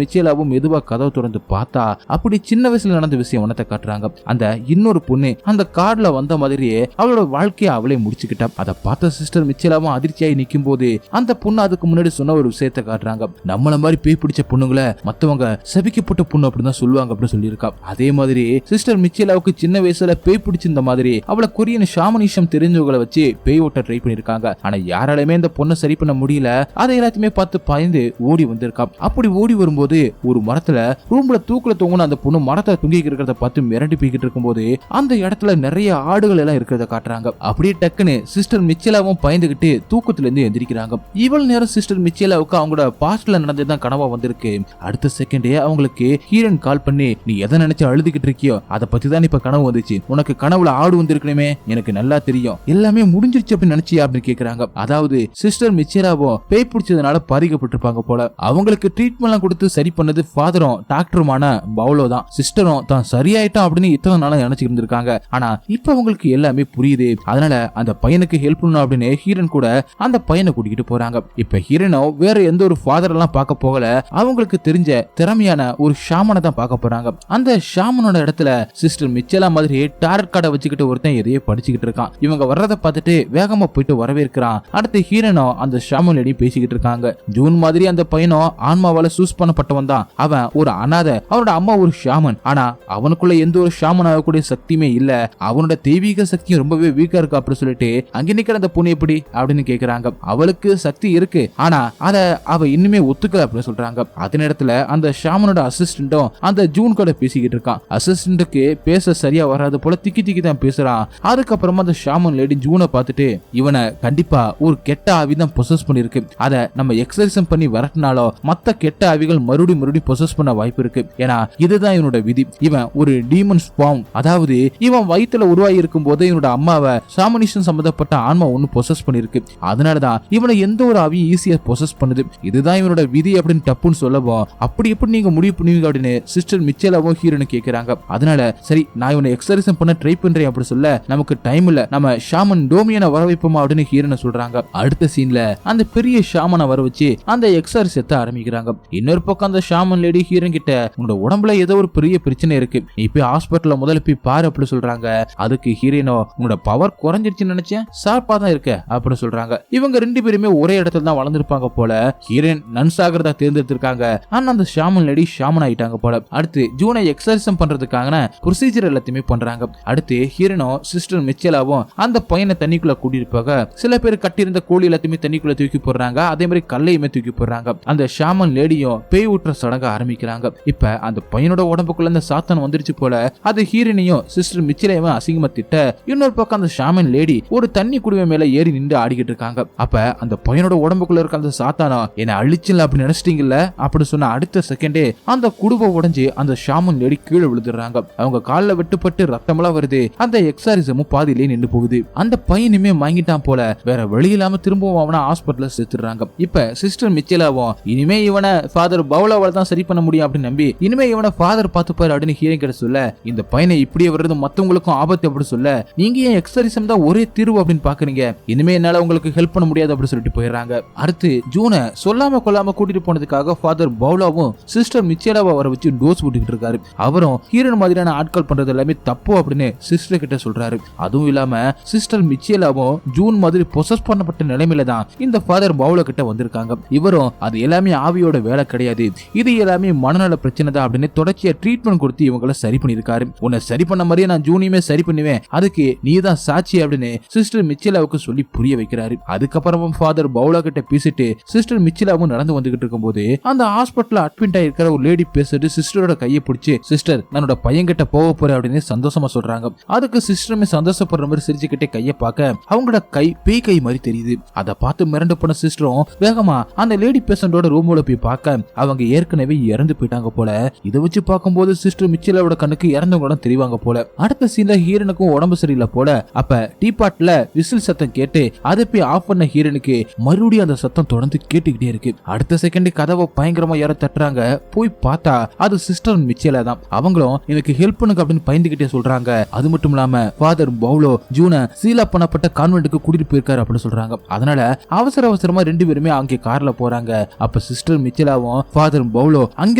மிச்சேலாவும் மெதுவா கதவை திறந்து பார்த்தா அப்படி சின்ன வயசுல நடந்த விஷயம் உனத்தை காட்டுறாங்க. அந்த இன்னொரு பொண்ணு அந்த கார்டுல வந்த மாதிரியே அவளோட வாழ்க்கையை அவளே முடிச்சுக்கிட்டா. அதை பார்த்த சிஸ்டர் மிச்சேலாவும் அதிர்ச்சியாகி நிக்கும் போது அந்த பொண்ணு அதுக்கு முன்னாடி சொன்ன ஒரு விஷயத்தை காட்டுறாங்க. நம்மள மாதிரி பேய் பிடிச்ச பொண்ணுங்களை மத்தவங்க சபிக்கப்பட்ட பொண்ணு அப்படின்னு தான் சொல்லுவாங்க அப்படின்னு சொல்லியிருக்கா. அதே மாதிரி சிஸ்டர் மிச்சேலாவுக்கு சின்ன வயசுல பேய் பிடிச்சிருந்த மாதிரி அவளை கொரியன் ஷாமனிசம் தெரிஞ்சவங்களை வச்சு பேய் ஓட்ட ட்ரை பண்ணிருக்காங்க. ஆனா யாராலுமே இந்த பொண்ணை சரி பண்ண முடியல. அதை எல்லாத்தையுமே பார்த்து பயந்து ஓடி வந்திருக்கா. அப்படி ஓடி வரும்போது ஒரு மரத்துல ரூம்ல தூக்குல தொங்குன அந்த பொண்ணு மரத்தை தூங்கி இருக்கிறத பார்த்து மிரண்டு போய்கிட்டு இருக்கும்போது அந்த இடத்துல நிறைய ஆடுகள் எல்லாம் இருக்கிறத காட்டுறாங்க. அப்படியே டக்குன்னு சிஸ்டர் மிச்சேலாவும் பயந்துகிட்டு தூக்கத்துல இருந்து எந்திரிக்கிறாங்க. இவ்வளவு நேரம் சிஸ்டர் மிச்சேலாவுக்கு அவங்களோட பாஸ்ட்ல நடந்ததுதான் கனவா வந்திருக்கு. அடுத்த செகண்டே அவங்களுக்கு ஹீரோன் கால் பண்ணி, நீ எதை நினைச்சு அழுதுகிட்டு இருக்கியோ அதை பத்தி தான் இப்ப கனவு வந்துச்சு, உனக்கு கனவுல ஆடு வந்திருக்கணுமே எனக்கு நல்லா தெரியும், எல்லாமே முடிஞ்சிருச்சு அப்படின்னு நினைச்சியா அப்படின்னு கேக்குறாங்க. அதாவது சிஸ்டர் மிச்சேலாவும் பேய் பிடிச்சதுனால பாதிக்கப்பட்டிருப்பாங்க போல. அவங்களுக்கு ட்ரீட்மெண்ட் எல்லாம் கொடுத்து சரி பண்ணது ஃபாதரும் டாக்டருமான பவுலோ தான். சிஸ்டரும் தான் சரியாயிட்டோம் அப்படின்னு இத்தனை நாளா நினைச்சுட்டு இருந்திருக்காங்க. ஆனா இப்ப அவங்களுக்கு எல்லாமே புரியுது. அதனால அந்த பையனுக்கு ஹெல்ப் பண்ணணும் அப்படின்னு ஹீரோன் கூட அந்த பையனை கூட்டிகிட்டு போறாங்க. இப்ப ஹீரோனோ வேற எந்த ஒரு ஃபாதர் எல்லாம் பார்க்க போகல. அவங்களுக்கு தெரிஞ்ச திறமையான ஒரு ஷாமனை தான் பார்க்க போறாங்க. அந்த ஷாமனோட இடத்துல சிஸ்டர் மிச்சேலா மாதிரி டாரட் கார்டை வச்சுக்கிட்டு ஒருத்தன் எதையோ படிச்சுக்கிட்டு இருக்கான். இவங்க வர்றதை பார்த்துட்டு வேகமா போயிட்டு வரவேற்கிறான். அடுத்து ஹீரோனோ அந்த ஷாமன் லேடி பேசிக்கிட்டு இருக்காங்க. ஜூன் மாதிரி அந்த பையனும் ஆன்மாவால சூஸ் பண்ணப்பட்டவன் தான். அவன் ஒரு அனாதை, அவனோட அம்மா ஒரு ஷாமன். ஆனா அவனுக்குள்ள எந்த ஒரு ஷாமன் ஆகக்கூடிய சக்தியுமே இல்ல. அவனோட தெய்வீக சக்தியும் ரொம்பவே வீக்கா இருக்கு அப்படின்னு சொல்லிட்டு அங்க நிக்கிற அந்த பொண்ணு எப்படி அப்படின்னு கேக்குறாங்க. அவளுக்கு சக்தி இருக்கு, ஆனா அத அவ இன்னுமே ஒத்துக்கல அப்படின்னு சொல்றாங்க. அதே நேரத்துல அந்த ஷாமனோட அசிஸ்டன்டும் அந்த ஜூன் கூட பேசிக்கிட்டு இருக்கான். அசிஸ்டன்ட்டுக்கு பேச சரியா வராது போல திக்கி திக்கி தான் பேசுறான். அதுக்கப்புறமா அந்த ஷாமன் லேடி ஜூனை பார்த்துட்டு, இவனை கண்டிப்பா ஒரு கெட்ட ஆவிதான் பொசஸ் பண்ணிருக்கு, அத நம்ம எக்ஸர்சைஸ் பண்ணி வரட்டினாலோ மத்த கெட்ட ஆவிகள் மறுபடியும் பொசஸ் பண்ண வாய்ப்பு இருக்கு. ஏன்னா இதுதான் இவனோட விதி. இவன் ஒரு டீமன் ஸ்பாம், அதாவது இவன் வயித்துல உருவாகி இருக்கும் போது இவனோட அம்மாவை ஷாமனிசம் சம்பந்தப்பட்ட ஆன்மா ஒண்ணு பொசஸ் பண்ணிருக்கு. அதனாலதான் இவனை எந்த ஒரு ஆவியும் ஈஸியா பொசஸ் பண்ணுது. இதுதான் இவனோட விதி அப்படின்னு டப்புன்னு சொல்லவும், அப்படி எப்படி நீங்க முடிவு பண்ணுவீங்க அப்படின்னு சிஸ்டர் மிச்சேலாவும் ஹீரோனு கேக்குறாங்க. அதனால சரி நான் இவனை எக்ஸர்சைஸ் பண்ண ட்ரை பண்றேன் அப்படி சொல்ல, நமக்கு டைம் இல்ல, நம்ம ஷாமன் டோமியனை வர வைப்போமா அப்படின்னு ஹீரோனு சொல்றாங்க. அடுத்த சீன்ல அந்த பெரிய ஷாமனை வர வச்சு அந்த எக்ஸர்சைஸ் ஆரம்பிக்கிறாங்க. இன்னொரு பக்கம் அந்த ஷாமன் லேடி ஹீரோன் கிட்ட, உன்னோட உடம்புல ஏதோ ஒரு பெரிய பிரச்சனை இருக்கு, நீ போய் ஹாஸ்பிட்டல்ல முதல்ல போய் பாரு அப்படி சொல்றாங்க. அதுக்கு ஹீரோனோ, உன்னோட பவர் குறைஞ்சிருச்சுன்னு நினைச்சேன், ஷார்ப்பா தான் இருக்க அப்படி சொல்றாங்க. இவங்க 2 பேருமே ஒரே இடத்துல தான் வளர்ந்துருப்பாங்க போல. ஹீரோன் நன்ஸ் ஆகிறதா தேர்ந்தெடுத்திருக்காங்க. ஆனா அந்த ஷாமன் லேடி ஷாமன் ஆயிட்டாங்க போல. அடுத்து ஜூனை எக்ஸர்சைஸ் பண்றதுக்கான ப்ரொசீஜர் எல்லாத்தையுமே பண்றாங்க. அடுத்து ஹீரோனோ சிஸ்டர் மிச்சேலாவும் அந்த பையனை தண்ணிக்குள்ள கூட்டிட்டு போக, சில பேர் கட்டியிருந்த கோழி எல்லாத்தையுமே தண்ணிக்குள்ள தூக்கி போடுறாங்க. அதே மாதிரி கல்லையுமே தூக்கி போடுறாங்க. அந்த ஷாமன் லேடியும் பேய் ஊற்ற சடங்க ஆரம்பிக்கிறாங்க. இப்ப அந்த பையனோட உடம்புக்குள்ள அந்த சாத்தான் வந்துருச்சு போல. அது ஹீரோனையும் சிஸ்டர் மிச்சேலாவும் அசிங்கமா திட்ட, இன்னொரு பக்கம் அந்த ஷாமன் லேடி ஒரு தண்ணி குடுவை மேல ஏறி நின்று ஆடிக்கிட்டு இருக்காங்க. அப்ப அந்த பையனோட உடம்புக்குள்ள இருக்க அந்த சாத்தானா, என்ன அழிச்சுல அப்படி நினைச்சிட்டீங்கல்ல அப்படி சொன்ன அடுத்த செகண்டே அந்த குடுவை உடைஞ்சு அந்த ஷாமன் லேடி கீழே விழுந்துடுறாங்க. அவங்க காலில் வெட்டுப்பட்டு ரத்தமெல்லாம் வருது. அந்த எக்ஸாரிசமும் பாதியிலே நின்று போகுது. அந்த பையனுமே மயங்கி மயங்கிட்டான் போல, வேற வழி இல்லாம திரும்பவும் அவனை ஹாஸ்பிட்டல்ல சேர்த்துறாங்க. இப்ப சிஸ்டர் மிச்சேலாவும் இனிமே இவனை ஃபாதர் பவுலாவால தான் சரி பண்ண முடியும் அப்படின்னு நம்பி இனிமே இவனை ஃபாதர் பாத்துப்பாரு அப்படின்னு ஹீரோயின் கிட்ட சொல்ல, இந்த பையனை இப்படியே வர்றது மத்தவங்களுக்கும் ஆபத்து அப்படி சொல்ல, நீங்க ஏன் எக்ஸரிசம் தான் ஒரே தீர்வு அப்படின்னு பாக்குறீங்க, இனிமே என்னால உங்களுக்கு ஹெல்ப் பண்ண முடியாது அப்படின்னு சொல்லிட்டு போயிடுறாங்க. அடுத்து ஜூனை சொல்லாம கொள்ளாம கூட்டிட்டு போனதுக்காக ஃபாதர் பவுலாவும் சிஸ்டர் மிச்சேலாவை வர வச்சு டோஸ் போட்டுக்கிட்டு இருக்காரு. அவரும் ஹீரோயின் மாதிரியான ஆட்கள் பண்றது எல்லாமே தப்பு அப்படின்னு சிஸ்டர் கிட்ட சொல்றாரு. அதுவும் இல்லாம சிஸ்டர் மிச்சேலாவும் ஜூன் மாதிரி பொசஸ் பண்ணப்பட்ட நிலைமையில தான் இந்த ஃபாதர் பவுலா கிட்ட வந்திருக்காங்க. இவரும் அது எல்லாமே ஆவியோட வேலை கிடையாது, இது எல்லாமே மனநல பிரச்சனை தான் அப்படின்னு தொடர்ச்சியா ட்ரீட்மெண்ட் கொடுத்து இவங்களை சரி பண்ணிருக்காரு. உன்னை சரி பண்ண மாதிரியே நான் ஜூனியுமே சரி பண்ணுவேன், அதுக்கு நீ தான் சாட்சி அப்படின்னு சிஸ்டர் மிச்சேலாவுக்கு சொல்லி புரிய வைக்கிறாரு. அதுக்கப்புறமும் ஃபாதர் பவுலா கிட்ட பேசிட்டு சிஸ்டர் மிச்சேலாவும் நடந்து வந்துகிட்டு இருக்கும்போது அந்த ஹாஸ்பிட்டல்ல அட்மிட் ஆயிருக்கிற ஒரு லேடி பேசிட்டு சிஸ்டரோட கையை பிடிச்சி, சிஸ்டர் நானோட பையன் கிட்ட போக போறேன் அப்படின்னு சந்தோஷமா சொல்றாங்க. அதுக்கு சிஸ்டருமே சந்தோஷப்படுற மாதிரி சிரிச்சுக்கிட்டே கையை பார்க்க அவங்களோட கை பேய் கை மாதிரி தெரியுது. அதை பார்த்து மிரண்டு போன சிஸ்டரும் வேகமா அந்த லேடி பேஷண்டோட ரூம்ல போய் பார்க்க அவங்க ஏற்கனவே இறந்து போயிட்டாங்க போல. இதை வச்சு பார்க்கும்போது சிஸ்டர் மிச்சேலாவோட கண்ணுக்கு இறந்தவங்கள தெரிவாங்க போல. அடுத்த சீன்ல ஹீரோனுக்கும் உடம்பு சரியில்லை போல. அப்ப டீபாட்ல விசில் சத்தம் கேட்டு அதை போய் ஆஃப் பண்ண ஹீரோனுக்கு மறுபடியும் அந்த சத்தம் தொடர்ந்து கேட்டுக்கிட்டே இருக்கு. அடுத்த செகண்ட் கதவை பயங்கரமா யார தட்டுறாங்க. போய் பார்த்தா அது சிஸ்டர் மிச்சேலா தான். அவங்களும் எனக்கு ஹெல்ப் பண்ணுங்க அப்படின்னு பயந்துகிட்டே சொல்றாங்க. அது மட்டும் இல்லாம ஃபாதர் பவுலோ ஜூனை சீலா பண்ணப்பட்ட கான்வென்ட்டுக்கு கூட்டிட்டு போயிருக்காரு அப்படின்னு சொல்றாங்க. அதனால அவசரமா ரெண்டு பேருமே அங்கே கார்ல போறாங்க. அப்ப சிஸ்டர் மிச்சேலாவும் ஃபாதர் பவுலோ அங்க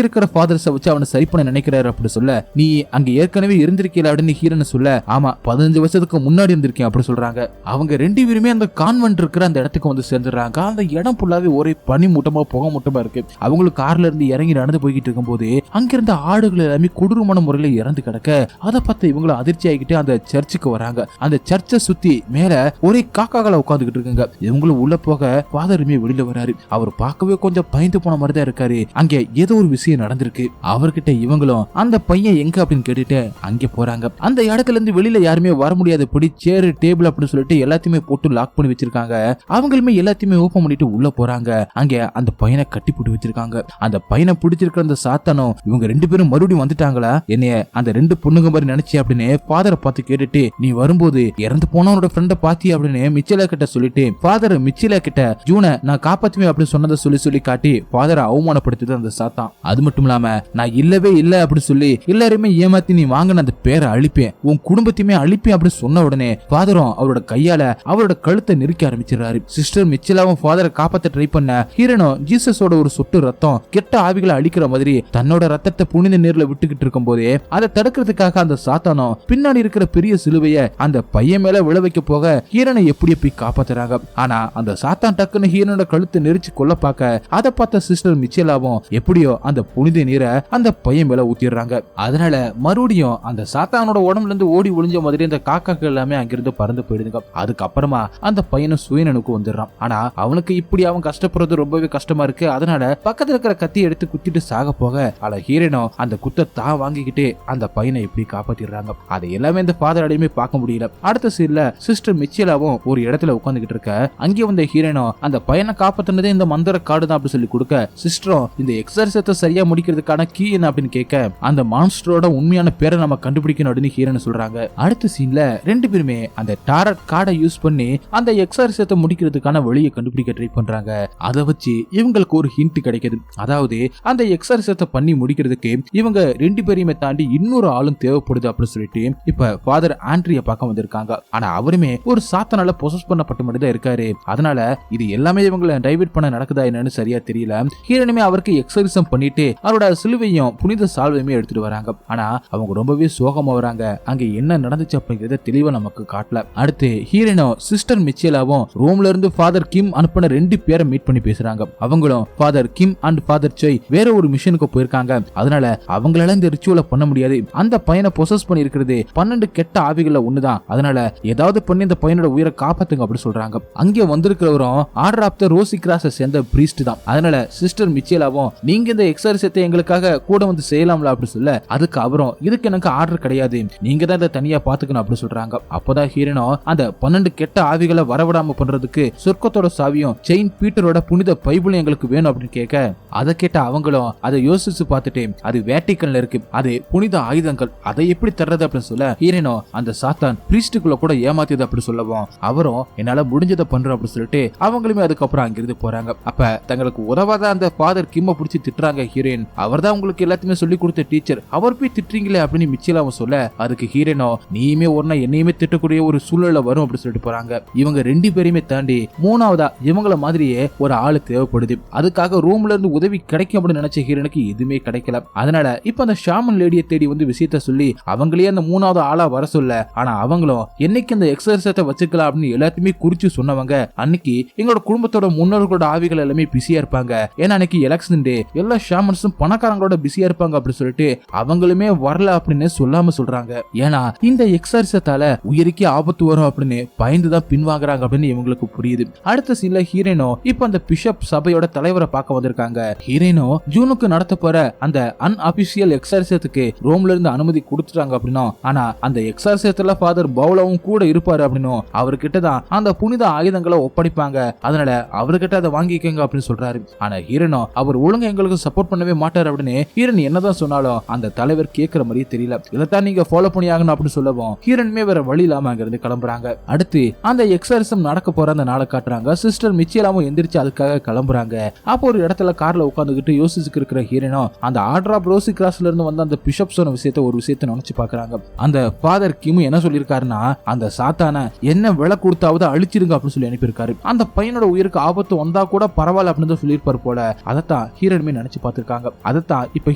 இருக்கிற ஃபாதர்ஸை வச்சு அவனை சரி பண்ண நினைக்கிறாரு அப்படின்னு சொல்ல, நீ அங்க ஏற்கனவே இருந்திருக்கீல அப்படின்னு ஹீரோன்னு சொல்ல, ஆமா 15 வருஷத்துக்கு முன்னாடி இருந்திருக்கேன் அப்படி சொல்றாங்க. அவங்க ரெண்டு பேருமே அந்த கான்வென்ட் இருக்கிற அந்த இடத்துக்கு வந்து சேர்ந்துடுறாங்க. அந்த இடம் ஃபுல்லாவே ஒரே பனி மூட்டமா புகை மூட்டமா இருக்கு. அவங்களுக்கு கார்ல இருந்து இறங்கி நடந்து போய்கிட்டு இருக்கும்போது அங்கிருந்த ஆடுகள் எல்லாமே கொடூரமான முறையில இறந்து கிடக்க அதை பார்த்து இவங்களும் அதிர்ச்சி ஆகிட்டு அந்த சர்ச்சுக்கு வராங்க. அந்த சர்ச்சை சுத்தி மேல ஒரே காக்காக்களை உட்காந்துக்கிட்டு இருக்குங்க. இவங்களும் உள்ள போக ஃபாதருமே வெளியில வராரு. அவர் பார்க்கவே கொஞ்சம் பயந்து போன மாதிரி தான் இருக்காரு. அங்க ஏதோ ஒரு விஷயம் நடந்திருக்கு. அவர்கிட்ட இவங்களும் அந்த பையன் எங்க அப்படின்னு கேட்டுட்டு அங்க போறாங்க. அந்த இடத்துல இருந்து வெளியில யாருமே வர முடியாது, படி சேரு டேபிள் அப்படின்னு சொல்லிட்டு எல்லாத்தையுமே போட்டு லாக் பண்ணி வச்சிருக்காங்க. அவங்களுமே எல்லாத்தையுமே ஓபன் பண்ணிட்டு உள்ள போறாங்க. அங்க அந்த பையனை கட்டி போட்டு வச்சிருக்காங்க. அந்த பையனை பிடிச்சிருக்கிற அந்த சாத்தானும் இவங்க ரெண்டு பேரும் மறுபடியும் வந்துட்டாங்களா, என்னைய அந்த ரெண்டு பொண்ணுங்க மாதிரி நினைச்சு அப்படின்னு ஃபாதரை பார்த்து கேட்டுட்டு, நீ வரும்போது இறந்து போனவனோட ஃப்ரெண்ட பாத்தி அப்படின்னு மிச்சேலா கிட்ட சொல்லிட்டு ஃபாதர் மிச்சேலா கிட்ட ஜூனை நான் காப்பாத்துவேன் அப்படின்னு சொன்னதை சொல்லி காட்டி ஃபாதரை அவமானப்படுத்துது அந்த சாத்தான். அது மட்டும் இல்லாம நான் இல்லவே இல்ல அப்படி சொல்லி எல்லாருமே ஏமாத்தி நீ வாங்கின அந்த பேரை அழிப்பேன், உன் குடும்பத்தையுமே அழிப்பேன் அப்படி சொன்ன உடனே ஃபாதரும் அவரோட கையால அவரோட கழுத்தை நெருக்கி ஆரம்பிச்சிடறாரு. சிஸ்டர் மிச்சேலாவும் ஃபாதரை காப்பாத்த ட்ரை பண்ண ஹீரோனும் ஜீசஸோட ஒரு சொட்டு ரத்தம் கெட்ட ஆவிகளை அழிக்கிற மாதிரி தன்னோட ரத்தத்தை புனித நீர்ல விட்டுக்கிட்டு இருக்கும் போதே அதை தடுக்கிறதுக்காக அந்த சாத்தானும் பின்னாடி இருக்கிற பெரிய சிலுவைய அந்த பையன் மேல விழ வைக்க போக ஹீரோனை எப்படியே போய் காப்பாத்துறாங்க. ஆனா அந்த சாத்தான் டக்குன்னு ஹீரோனோட கழுத்தை நெரிச்சு கொல்ல பார்க்க அதை பார்த்த சிஸ்டர் மிச்சேலாவும் எப்படியோ அந்த புனித நீரை அந்த பையன் மேல ஊத்திடுறாங்க. அதனால மறுபடியும் அந்த சாத்தானோட உடம்புல இருந்து ஓடி ஒளிஞ்ச மாதிரி அந்த காக்காக்கள் எல்லாமே அங்கிருந்து பறந்து போயிடுதுங்க. அதுக்கப்புறமா அந்த பையனும் சுயனனுக்கு வந்துடுறான். ஆனா அவனுக்கு இப்படி அவன் கஷ்டப்படுறது ரொம்பவே கஷ்டமா இருக்கு. அதனால பக்கத்துல இருக்கிற கத்தி எடுத்து குத்திட்டு சாக போக அல ஹீரோனும் அந்த குத்தை தான் வாங்கிக்கிட்டு அந்த பையனை எப்படி காப்பாத்திடுறாங்க. அதை எல்லாமே இந்த ஃபாதர் அடையுமே பார்க்க முடியல. அடுத்த சீன்ல சிஸ்டர் மிச்சேலாவும் ஒரு இடத்துல உட்காந்துக்கிட்டு இருக்க. அங்கே வந்த ஹீரோனும் அந்த பையனை காப்பாத்தினதே இந்த மந்திர கார்டு தான் அப்படி சொல்லி கொடுக்க, சிஸ்டரும் இந்த எக்ஸர்சைஸை சரியா முடிக்கிறதுக்கான கீ என்ன அப்படின்னு கேட்க, அந்த மான்ஸ்டரோட உண்மையான பேரை நம்ம கண்டுபிடிக்கணும் அப்படின்னு ஹீரோன்னு சொல்றாங்க. அடுத்த சீன்ல ரெண்டு பேருமே அந்த டாரட் கார்டை யூஸ் பண்ணி அந்த எக்ஸர்சைஸை முடிக்கிறதுக்கான வழியை கண்டுபிடிக்க ட்ரை பண்றாங்க. அதை வச்சு இவங்களுக்கு ஒரு ஹிண்ட் கிடைக்குது. அதாவது அந்த எக்ஸர்சைஸை பண்ணி முடிக்கிறதுக்கு இவங்க ரெண்டு பேரையுமே தாண்டி இன்னொரு ஆளும் தேவைப்படுது அப்படின்னு சொல்லிட்டு இப்ப ஃபாதர் ஆண்ட்ரிய பார்க்க வந்திருக்காங்க. ஆனா அவருமே ஒரு சாத்தானால பொசஸ் பண்ணப்பட்ட மாதிரி தான் இருக்காரு. அதனால இது எல்லாமே இவங்களை டைவர்ட் பண்ண நடக்குதா என்னன்னு சரியா தெரியல. ஹீரோனுமே அவருக்கு எக்ஸர்சைஸ் பண்ணிட்டு அவரோட சிலுவையும் புனித சால்வையுமே எடுத்துட்டு வராங்க. ஆனா அவங்க ரொம்பவே சோகமா வராங்க. அங்க என்ன நடந்துச்சு அப்படிங்கறத தெளிவா நமக்கு காட்டல. அடுத்து ஹீரோனும் சிஸ்டர் மிச்சேலாவும் ரூம்ல இருந்து ஃபாதர் கிம் அனுப்பின ரெண்டு பேரை மீட் பண்ணி பேசுறாங்க. அவங்களும் ஃபாதர் கிம் அண்ட் ஃபாதர் சோய் வேற ஒரு மிஷனுக்கு போயிருக்காங்க. அதனால அவங்களால இந்த ரிச்சுவலை பண்ண முடியாது. அந்த பையனை பொசஸ் பண்ணி இருக்கிறது 12 கெட்ட ஆவிகள்ல ஒண்ணுதான். அதனால ஏதாவது பண்ணி இந்த பையனோட உயிரை காப்பாத்துங்க அப்படி சொல்றாங்க. அங்கே வந்திருக்கிறவரும் ஆர்டர் ஆஃப் த ரோசி கிராஸை சேர்ந்த பிரீஸ்ட் தான். அதனால சிஸ்டர் மிச்சேலாவும் நீங்க இந்த எக்ஸர்சைஸை எங்களுக்காக கூட வந்து செய்யலாம்ல அப்படி சொல்ல, அதுக்கு அவரும் இதுக்கு எனக்கு ஆர்டர் கிடையாது, நீங்க தான் இதை தனியா பாத்துக்கணும் அப்படி சொல்றாங்க. அப்பதான் ஹீரோனோ அந்த 12 கெட்ட ஆவிகளை வரவிடாம பண்றதுக்கு சொர்க்கத்தோட சாவியும் செயின்ட் பீட்டரோட புனித பைபிளும் எங்களுக்கு வேணும் அப்படின்னு கேட்க, அதை கேட்ட அவங்களும் அதை யோசிச்சு பார்த்துட்டு அது வேட்டிக்கன்ல இருக்கு, அது புனித ஆயுதங்கள், அதை எப்படி தர்றது அப்படின்னு சொல்ல ஹீரோனோ அந்த சாத்தான் பிரீஸ்டுக்குள்ள கூட ஏமாத்தியது அப்படி சொல்லவும் அவரும் என்னால முடிஞ்சதை பண்றோம் அப்படின்னு சொல்லிட்டு அவங்களுமே அதுக்கப்புறம் அங்கிருந்து போறாங்க. அப்ப தங்களுக்கு உதவாத அந்த ஃபாதர் கிம்ம பிடிச்சி திட்டுறாங்க ஹீரோயின். அவர் தான் உங்களுக்கு எல்லாத்தையுமே சொல்லி கொடுத்த டீச்சர், அவர் போய் திட்டுறீங்களே அப்படின்னு மிச்சில அவன் சொல்ல, அதுக்கு ஹீரோயினோ நீயுமே ஒரு நாள் என்னையுமே திட்டக்கூடிய ஒரு சூழல வரும் அப்படின்னு சொல்லிட்டு போறாங்க. இவங்க ரெண்டு பேரையுமே தாண்டி மூணாவதா இவங்கள மாதிரியே ஒரு ஆளு தேவைப்படுது. அதுக்காக ரூம்ல இருந்து உதவி கிடைக்கும் அப்படின்னு நினைச்ச ஹீரோனுக்கு எதுவுமே கிடைக்கல. அதனால இப்ப அந்த ஷாமன் லேடியை தேடி வந்து விஷயத்த சொல்லி அவங்களே அந்த மூணாவது ஆளா வர சொல்ல, ஆனா அவங்களும் என்னைக்கு அந்த எக்ஸர்சைஸை வச்சுக்கலாம் அப்படின்னு எல்லாத்தையுமே குறிச்சு சொன்னவங்க அன்னைக்கு எங்களோட குடும்பத்தோட முன்னோர்களோட ஆவிகள் எல்லாமே பிஸியா இருப்பாங்க. ஏன்னா அன்னைக்கு எலெக்ஷன் டே, எல்லா ஷாமன்ஸும் பணக்காரங்களோட பிஸியா இருப்பாங்க அப்படின்னு சொல்லிட்டு அவங்களுமே வரல அப்படின்னு சொல்லாம சொல்றாங்க. ஏன்னா இந்த எக்ஸர்சைஸால உயிருக்கே ஆபத்து வரும் அப்படின்னு பயந்துதான் பின்வாங்குறாங்க அப்படின்னு இவங்களுக்கு புரியுது. அடுத்த சீன்ல ஹீரோயினோ இப்ப அந்த பிஷப் சபையோட தலைவரை பார்க்க வந்திருக்காங்க. ஹீரோயினோ ஜூனுக்கு நடத்த போற அந்த அன்அபிஷியல் எக்ஸர்சைஸுக்கு ரோம்ல இருந்து அனுமதி கொடுத்துட்டாங்க அப்படின்னா, ஆனா அந்த எக்ஸர்சைஸ்ல ஃபாதர் பவுலவும் கூட இருப்பாரு அப்படின்னும் அவர்கிட்ட தான் அந்த புனித ஆயுதங்களை ஒப்படைப்பாங்க, அதனால அவர்கிட்ட அதை வாங்கிக்கங்க அப்படின்னு சொல்றாரு. ஆனா ஹீரோனோ அவர் ஒழுங்கா எங்களுக்கு சப்போர்ட் பண்ணவே மாட்டாரு அப்படின்னு ஹீரோன் என்னதான் சொன்னாலும் அந்த தலைவர் கேட்கிற மாதிரியே தெரியல. இதைத்தான் நீங்க ஃபாலோ பண்ணி ஆகணும் அப்படின்னு சொல்லவும் ஹீரோனுமே வேற வழி இல்லாம அங்க இருந்து கிளம்புறாங்க. அடுத்து அந்த எக்ஸர்சைஸ் நடக்க போற அந்த நாளை காட்டுறாங்க. சிஸ்டர் மிச்சிலாவும் எந்திரிச்சு அதுக்காக கிளம்புறாங்க. அப்போ ஒரு இடத்துல கார்ல உட்காந்துக்கிட்டு யோசிச்சுட்டு இருக்கிற ஹீரோனோ அந்த ஆர்டர் ஆஃப் ரோசி கிராஸ்ல இருந்து வந்த அந்த பிஷப் சொன்ன ஒரு விஷயத்தை நினைச்சு பாக்குறாங்க. அந்த ஃபாதர் கிம் என்ன சொல்லிருக்காருன்னா, அந்த சாத்தான என்ன விலை கொடுத்தாவது அழிச்சிருங்க அப்படின்னு சொல்லி அனுப்பியிருக்காரு. அந்த பையனோட உயிருக்கு ஆபத்து வந்தா கூட பரவாயில்ல அப்படின்னு சொல்லியிருப்பாரு போல. அதைத்தான் ஹீரோனுமே நினைச்சு பார்த்திருக்காங்க. அதைத்தான் இப்ப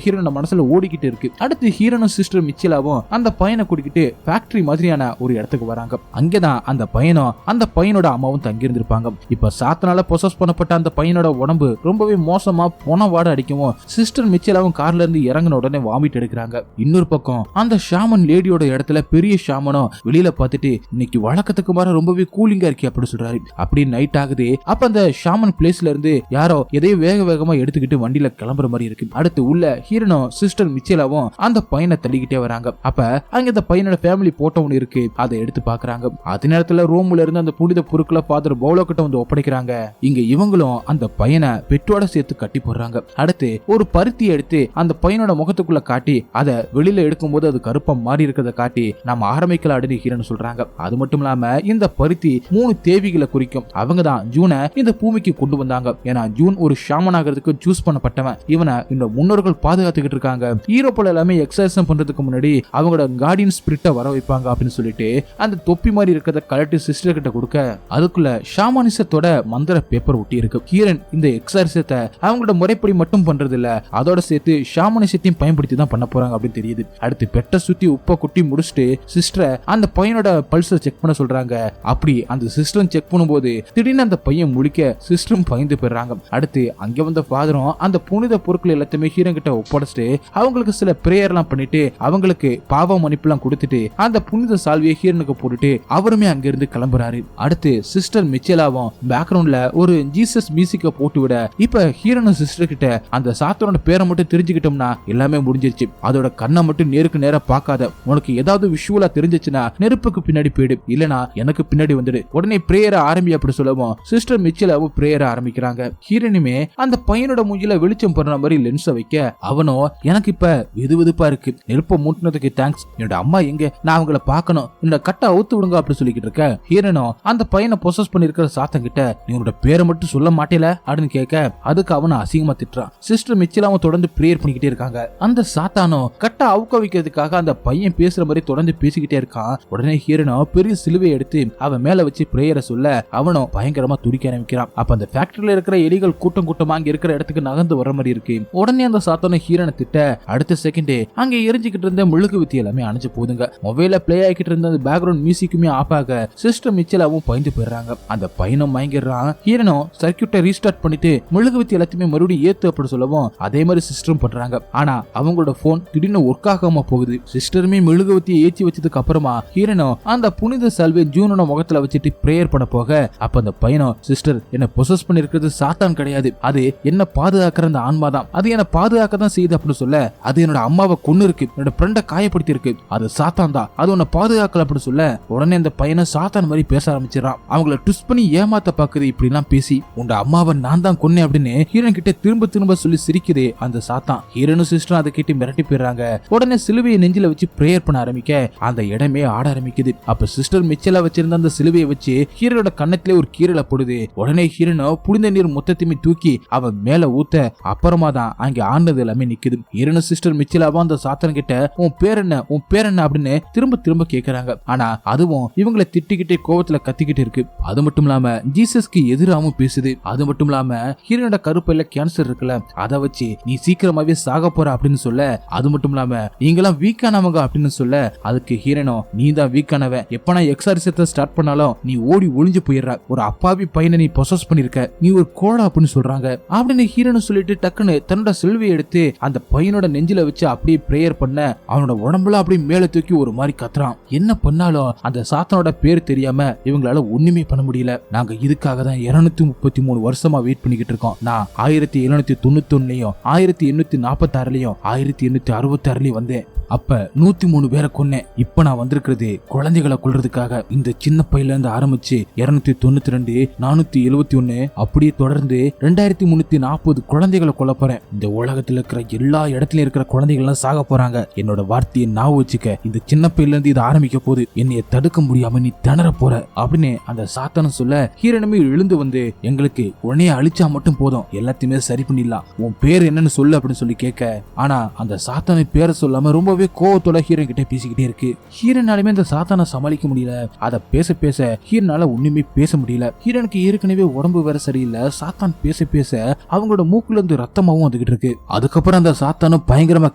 ஹீரோனோட மனசுல ஓடிக்கிட்டு இருக்கு. அடுத்து ஹீரோனும் சிஸ்டர் மிச்சிலாவும் அந்த பையனை கூட்டிக்கிட்டு ஃபேக்டரி மாதிரியான ஒரு இடத்துக்கு வராங்க. அங்கேதான் அந்த பையனும் அந்த பையனோட அம்மாவும் தங்கி இருந்திருப்பாங்க. இப்ப சாத்தனால பொசஸ் பண்ணப்பட்ட அந்த பையனோட உடம்பு ரொம்பவே மோசமா போன வாட அடிக்கவும் சிஸ்டர் மிச்சிலாவும் கார்ல இருந்து இறங்கின உடனே வாமிட் எடுக்கிறாங்க. இன்னொரு பக்கம் அந்த ஷாமன் லேடியோட இடத்துல பெரிய ஷாமனும் வெளியில பார்த்துட்டு இன்னைக்கு வழக்கத்துக்கு மாற ரொம்பவே கூலிங்கா இருக்கே அப்படி சொல்றாரு. அப்படி நைட் ஆகுது. அப்ப அந்த ஷாமன் பிளேஸ்ல இருந்து யாரோ எதையும் வேக வேகமா எடுத்துக்கிட்டு வண்டியில கிளம்புற மாதிரி இருக்கு. அடுத்து உள்ள ஹீரோனோ சிஸ்டர் மிச்சிலாவும் அந்த பையனை தள்ளிக்கிட்டே வராங்க. அப்ப அங்க இந்த பையனோட ஃபேமிலி போட்டோ ஒன்று இருக்கு, அதை எடுத்து பாக்குறாங்க. அதே நேரத்துல ரோம்ல இருந்து அந்த புனித பொருட்களை ஃபாதர் பவுலோ கிட்ட வந்து ஒப்படைக்கிறாங்க. இங்க இவங்களும் அந்த பையனை பெற்றோட சேர்த்து கட்டி போடுறாங்க. அடுத்து ஒரு பருத்தி எடுத்து அந்த பையனோட முகத்துக்குள்ள காட்டி அதை வெளியில எடுக்கும் போது அது கருப்பா மாறி இருக்கிறத காட்டி நம்ம ஆரம்பிக்கல அப்படின்னு ஹீரோன்னு சொல்றாங்க. அது மட்டும் இல்லாம இந்த பருத்தி 3 தேவிகளை குறிக்கும். அவங்க தான் ஜூனை இந்த பூமிக்கு கொண்டு வந்தாங்க. ஏன்னா ஜூன் ஒரு ஷாமன் ஆகிறதுக்கு சூஸ் பண்ணப்பட்டவன். இவனை இந்த முன்னோர்கள் பாதுகாத்துக்கிட்டு இருக்காங்க. ஈரோப்போல எல்லாமே எக்ஸர்சைஸ் பண்றதுக்கு முன்னாடி அவங்களோட கார்டியன் ஸ்பிரிட்டை வர வைப்பாங்க அப்படின்னு சொல்லிட்டு அந்த தொப்பி மாதிரி இருக்கிறத கலட்டி சிஸ்டர் கிட்ட கொடுக்க அதுக்குள்ள ஷாமனிசத்தோட மந்திர பேப்பர் ஒட்டி இருக்கு. ஹீரன் இந்த எக்ஸர்சைஸை அவங்களோட முறைப்படி மட்டும் பண்றது இல்ல, அதோட சேர்த்து ஷாமனிசத்தையும் பயன்படுத்தி தான் பண்ண போறாங்க அப்படின்னு தெரியுது. அடுத்து பெட்டை சுத்தி உப்பை குட்டி முடிச்சுட்டு சிஸ்டரை அந்த பையனோட பல்ஸை செக் பண்ண சொல்றாங்க. அப்படி அந்த சிஸ்டரும் செக் பண்ணும்போது திடீர்னு அந்த பையன் முழிக்க சிஸ்டரும் பயந்து போயிடுறாங்க. அடுத்து அங்க வந்த ஃபாதரும் அந்த புனித பொருட்கள் எல்லாத்தையுமே ஹீரன் கிட்ட ஒப்படைச்சிட்டு அவங்களுக்கு சில பிரேயர் எல்லாம் பண்ணிட்டு அவங்களுக்கு பாவ மன்னிப்பு எல்லாம் கொடுத்துட்டு அந்த புனித சால்வியை ஹீரனுக்கு போட்டுட்டு அவருமே அங்க இருந்து கிளம்புறாரு. அடுத்து சிஸ்டர் மிச்சலாவும் பேக்ரவுண்ட்ல ஒரு ஜீசஸ் மியூசிக்க போட்டு விட இப்ப ஹீரனும் சிஸ்டர் கிட்ட அந்த சாத்தனோட பேரை மட்டும் தெரிஞ்சுக்கிட்டோம்னா எல்லாமே முடிஞ்சிருச்சு. அதோட கண்ணை மட்டும் நேருக்கு நேரா பார்க்காத, உனக்கு ஏதாவது விஷுவலா தெரிஞ்சிச்சுன்னா நெருப்புக்கு பின்னாடி போயிடு, இல்லனா எனக்கு பின்னாடி வந்துடு, உடனே பிரேயரை ஆரம்பி அப்படி சொல்லவும் சிஸ்டர் மிச்சலாவும் பிரேயரை ஆரம்பிக்கிறாங்க. ஹீரனுமே அந்த பையனோட மூஞ்சில வெளிச்சம் போடுற மாதிரி லென்ஸை வைக்க அவனோ எனக்கு இப்ப வெதுவெதுப்பா இருக்கு, நெருப்பை மூட்டினதுக்கு தேங்க்ஸ், என்னோட அம்மா எங்க, நான் அவங்கள பார்க்கணும், என்னோட கட்டை அவுத்து விடுங்க அப்படி சொல்லிக்கிட்டு இருக்க. ஹீரனோ அந்த பையனை பொசஸ் பண்ணிருக்கிற சாத்தன் கிட்ட நீ உன்னோட பேரை மட்டும் சொல்ல மாட்டேல அப்படின்னு கேட்க அதுக்கு அவனை அசிங்கமா திட்டுறான். சிஸ்டர் மிச்சிலாவும் தொடர்ந்து பிரேயர் பண்ணிக்கிட்டே இருக்காங்க. அந்த சாத்தானோ கட்டை அவுக்க வைக்கிறதுக்காக அந்த பையன் பேசுற மாதிரி தொடர்ந்து பேசிக்கிட்டே இருக்கான். உடனே ஹீரனோ பெரிய சிலுவையை எடுத்து அவன் மேல வச்சு பிரேயரை சொல்ல அவனும் பயங்கரமா துடிக்க ஆரம்பிக்கிறான். அப்ப அந்த ஃபேக்டரியில இருக்கிற எலிகள் கூட்டம் கூட்டமா அங்க இருக்கிற இடத்துக்கு நகர்ந்து வர மாதிரி இருக்கு. உடனே அந்த சாத்தானோ ஹீரனை திட்ட அடுத்த செகண்டே அங்க எரிஞ்சுக்கிட்டு இருந்த மெழுகு வித்தி எல்லாமே அணைஞ்சு போதுங்க. மொபைல பிளே ஆகிட்டு இருந்த அந்த பேக்ரவுண்ட் மியூசிக்குமே ஆஃப் ஆக சிஸ்டர் மிச்சலாவும் பயந்து போயிடுறாங்க. அந்த பையனும் மயங்கிடுறான். ஹீரனும் சர்க்கியூட்டை ரீஸ்டார்ட் பண்ணிட்டு மெழுகு வித்தி எல்லாத்தையுமே மறுபடியும் ஏத்து அப்படி சொல்லவும் அதே மாதிரி சிஸ்டரும் பண்றாங்க. ஆனா அவங்களோட போன் திடீர்னு ஒர்க் ஆகாம போகுது. சிஸ்டருமே மெழுகுவத்தியை ஏற்றி வச்சதுக்கு அப்புறமா ஹீரனோ அந்த புனித சால்வை ஜூனோட முகத்துல வச்சுட்டு பிரேயர் பண்ண போக அப்ப அந்த பையனோ சிஸ்டர் என்ன பொசஸ் பண்ணிருக்கிறது சாத்தான் கிடையாது, அது என்ன பாதுகாக்கிற அந்த ஆன்மா தான், அது என்ன பாதுகாக்க தான் செய்யுது அப்படின்னு சொல்ல அது என்னோட அம்மாவை கொன்னு இருக்கு, என்னோட ஃப்ரெண்டை காயப்படுத்தி இருக்கு, அது சாத்தான் தான், அது உன்னை பாதுகாக்கல அப்படின்னு சொல்ல உடனே அந்த பையனை சாத்தான் மாதிரி பேச ஆரம்பிச்சிடறான். அவங்கள ட்விஸ்ட் பண்ணி ஏமாத்த பாக்குது. இப்படி எல்லாம் பேசி உங்க அம்மாவை நான் தான் கொன்னேன் அப்படின்னு ஹீரன் கிட்ட திரும்ப திரும்ப சொல்லி சிரிக்குது அந்த சாத்தான். ஹீரனும் சிஸ்டரும் அதை கிட்ட மிரட்டி போயிடுறாங்க. உடனே சிலுவையை நெஞ்சில வச்சு பிரேயர் பண்ண ஆரம்பிக்க அந்த இடமே ஆட ஆரம்பிக்குது. அப்ப சிஸ்டர் மிச்சலா வச்ச வச்சிருந்த அந்த சிலுவையை வச்சு ஹீரோட கண்ணத்திலே ஒரு கீரலை போடுது. உடனே ஹீரோனோ புனித நீர் மொத்தத்தையுமே தூக்கி அவன் மேல ஊத்த அப்புறமா தான் அங்க ஆனது எல்லாமே நிக்குது. ஹீரோன சிஸ்டர் மிச்சலாவா அந்த சாத்தான் கிட்ட உன் பேர் என்ன அப்படின்னு திரும்ப திரும்ப கேக்குறாங்க. ஆனா அதுவும் இவங்களை திட்டிக்கிட்டே கோவத்துல கத்திக்கிட்டு இருக்கு. அது மட்டும் இல்லாம ஜீசஸ்க்கு எதிராகவும் பேசுது. அது மட்டும் இல்லாம ஹீரோனோட கருப்பையில கேன்சர் இருக்குல்ல, அதை வச்சு நீ சீக்கிரமாவே சாக போற அப்படின்னு சொல்ல, அது மட்டும் இல்லாம நீங்களாம் வீக்கானவங்க அப்படின்னு சொல்ல, அதுக்கு ஹீரோனோ நீ தான் வீக்கானவன், எப்ப நான் எக்ஸாரிசத்தை ஸ்டார்ட் பண்ணாலும் நீ ஓடி ஒளிஞ்சு போயிடுற, ஒரு அப்பாவி பையனை நீ பொசஸ் பண்ணிருக்க, நீ ஒரு கோடா அப்படின்னு சொல்றாங்க. அப்படின்னு ஹீரோனோ சொல்லிட்டு டக்குன்னு தன்னோட செல்வியை எடுத்து அந்த பையனோட நெஞ்சில வச்சு அப்படியே பிரேயர் பண்ண அவனோட உடம்புல அப்படியே மேல தூக்கி ஒரு மாதிரி கத்துறான். என்ன பண்ணாலும் அந்த சாத்தானோட பேர் தெரியாம இவங்களால ஒண்ணுமே பண்ண முடியல. நாங்க இதுக்காக தான் 233 வருஷமா வெயிட் பண்ணிக்கிட்டு இருக்கோம். நான் 1791 1846 1866 வந்தேன். அப்ப 103 பேரை கொன்னேன். இப்ப நான் வந்திருக்கிறது குழந்தைகளை கொல்றதுக்காக. இந்த சின்ன பையில இருந்து ஆரம்பிச்சு 292 471 அப்படியே தொடர்ந்து 2340 குழந்தைகளை கொல்ல போறேன். இந்த உலகத்துல இருக்கிற எல்லா இடத்துலயும் இருக்கிற குழந்தைகள் எல்லாம் சாக போறாங்க. என்னோட வார்த்தையை நான் வச்சுக்க. இந்த சின்ன பையில இருந்து இது ஆரம்பிக்க போது. என்னைய தடுக்க முடியாம நீ திணற போற அப்படின்னு அந்த சாத்தானும் சொல்ல, ஹீரோனுமே எழுந்து வந்து எங்களுக்கு உடனே அழிச்சா மட்டும் போதும், எல்லாத்தையுமே சரி பண்ணிடலாம், உன் பேர் என்னன்னு சொல்லு அப்படின்னு சொல்லி கேட்க, ஆனா அந்த சாத்தானை பேரை சொல்லாம ரொம்ப கோவத்தோட ஹீரோன் கிட்ட பேசிக்கிட்டே இருக்கு. ஹீரோனாலுமே இந்த சாத்தானை சமாளிக்க முடியல. அத பேச பேச ஹீரோனால ஒண்ணுமே பேச முடியல. ஹீரோனுக்கு ஏற்கனவே உடம்பு வேற சரியில்லை. சாத்தான் பேச பேச அவங்களோட மூக்குல இருந்து ரத்தமாவும் வந்துகிட்டு இருக்கு. அதுக்கப்புறம் அந்த சாத்தானும் பயங்கரமா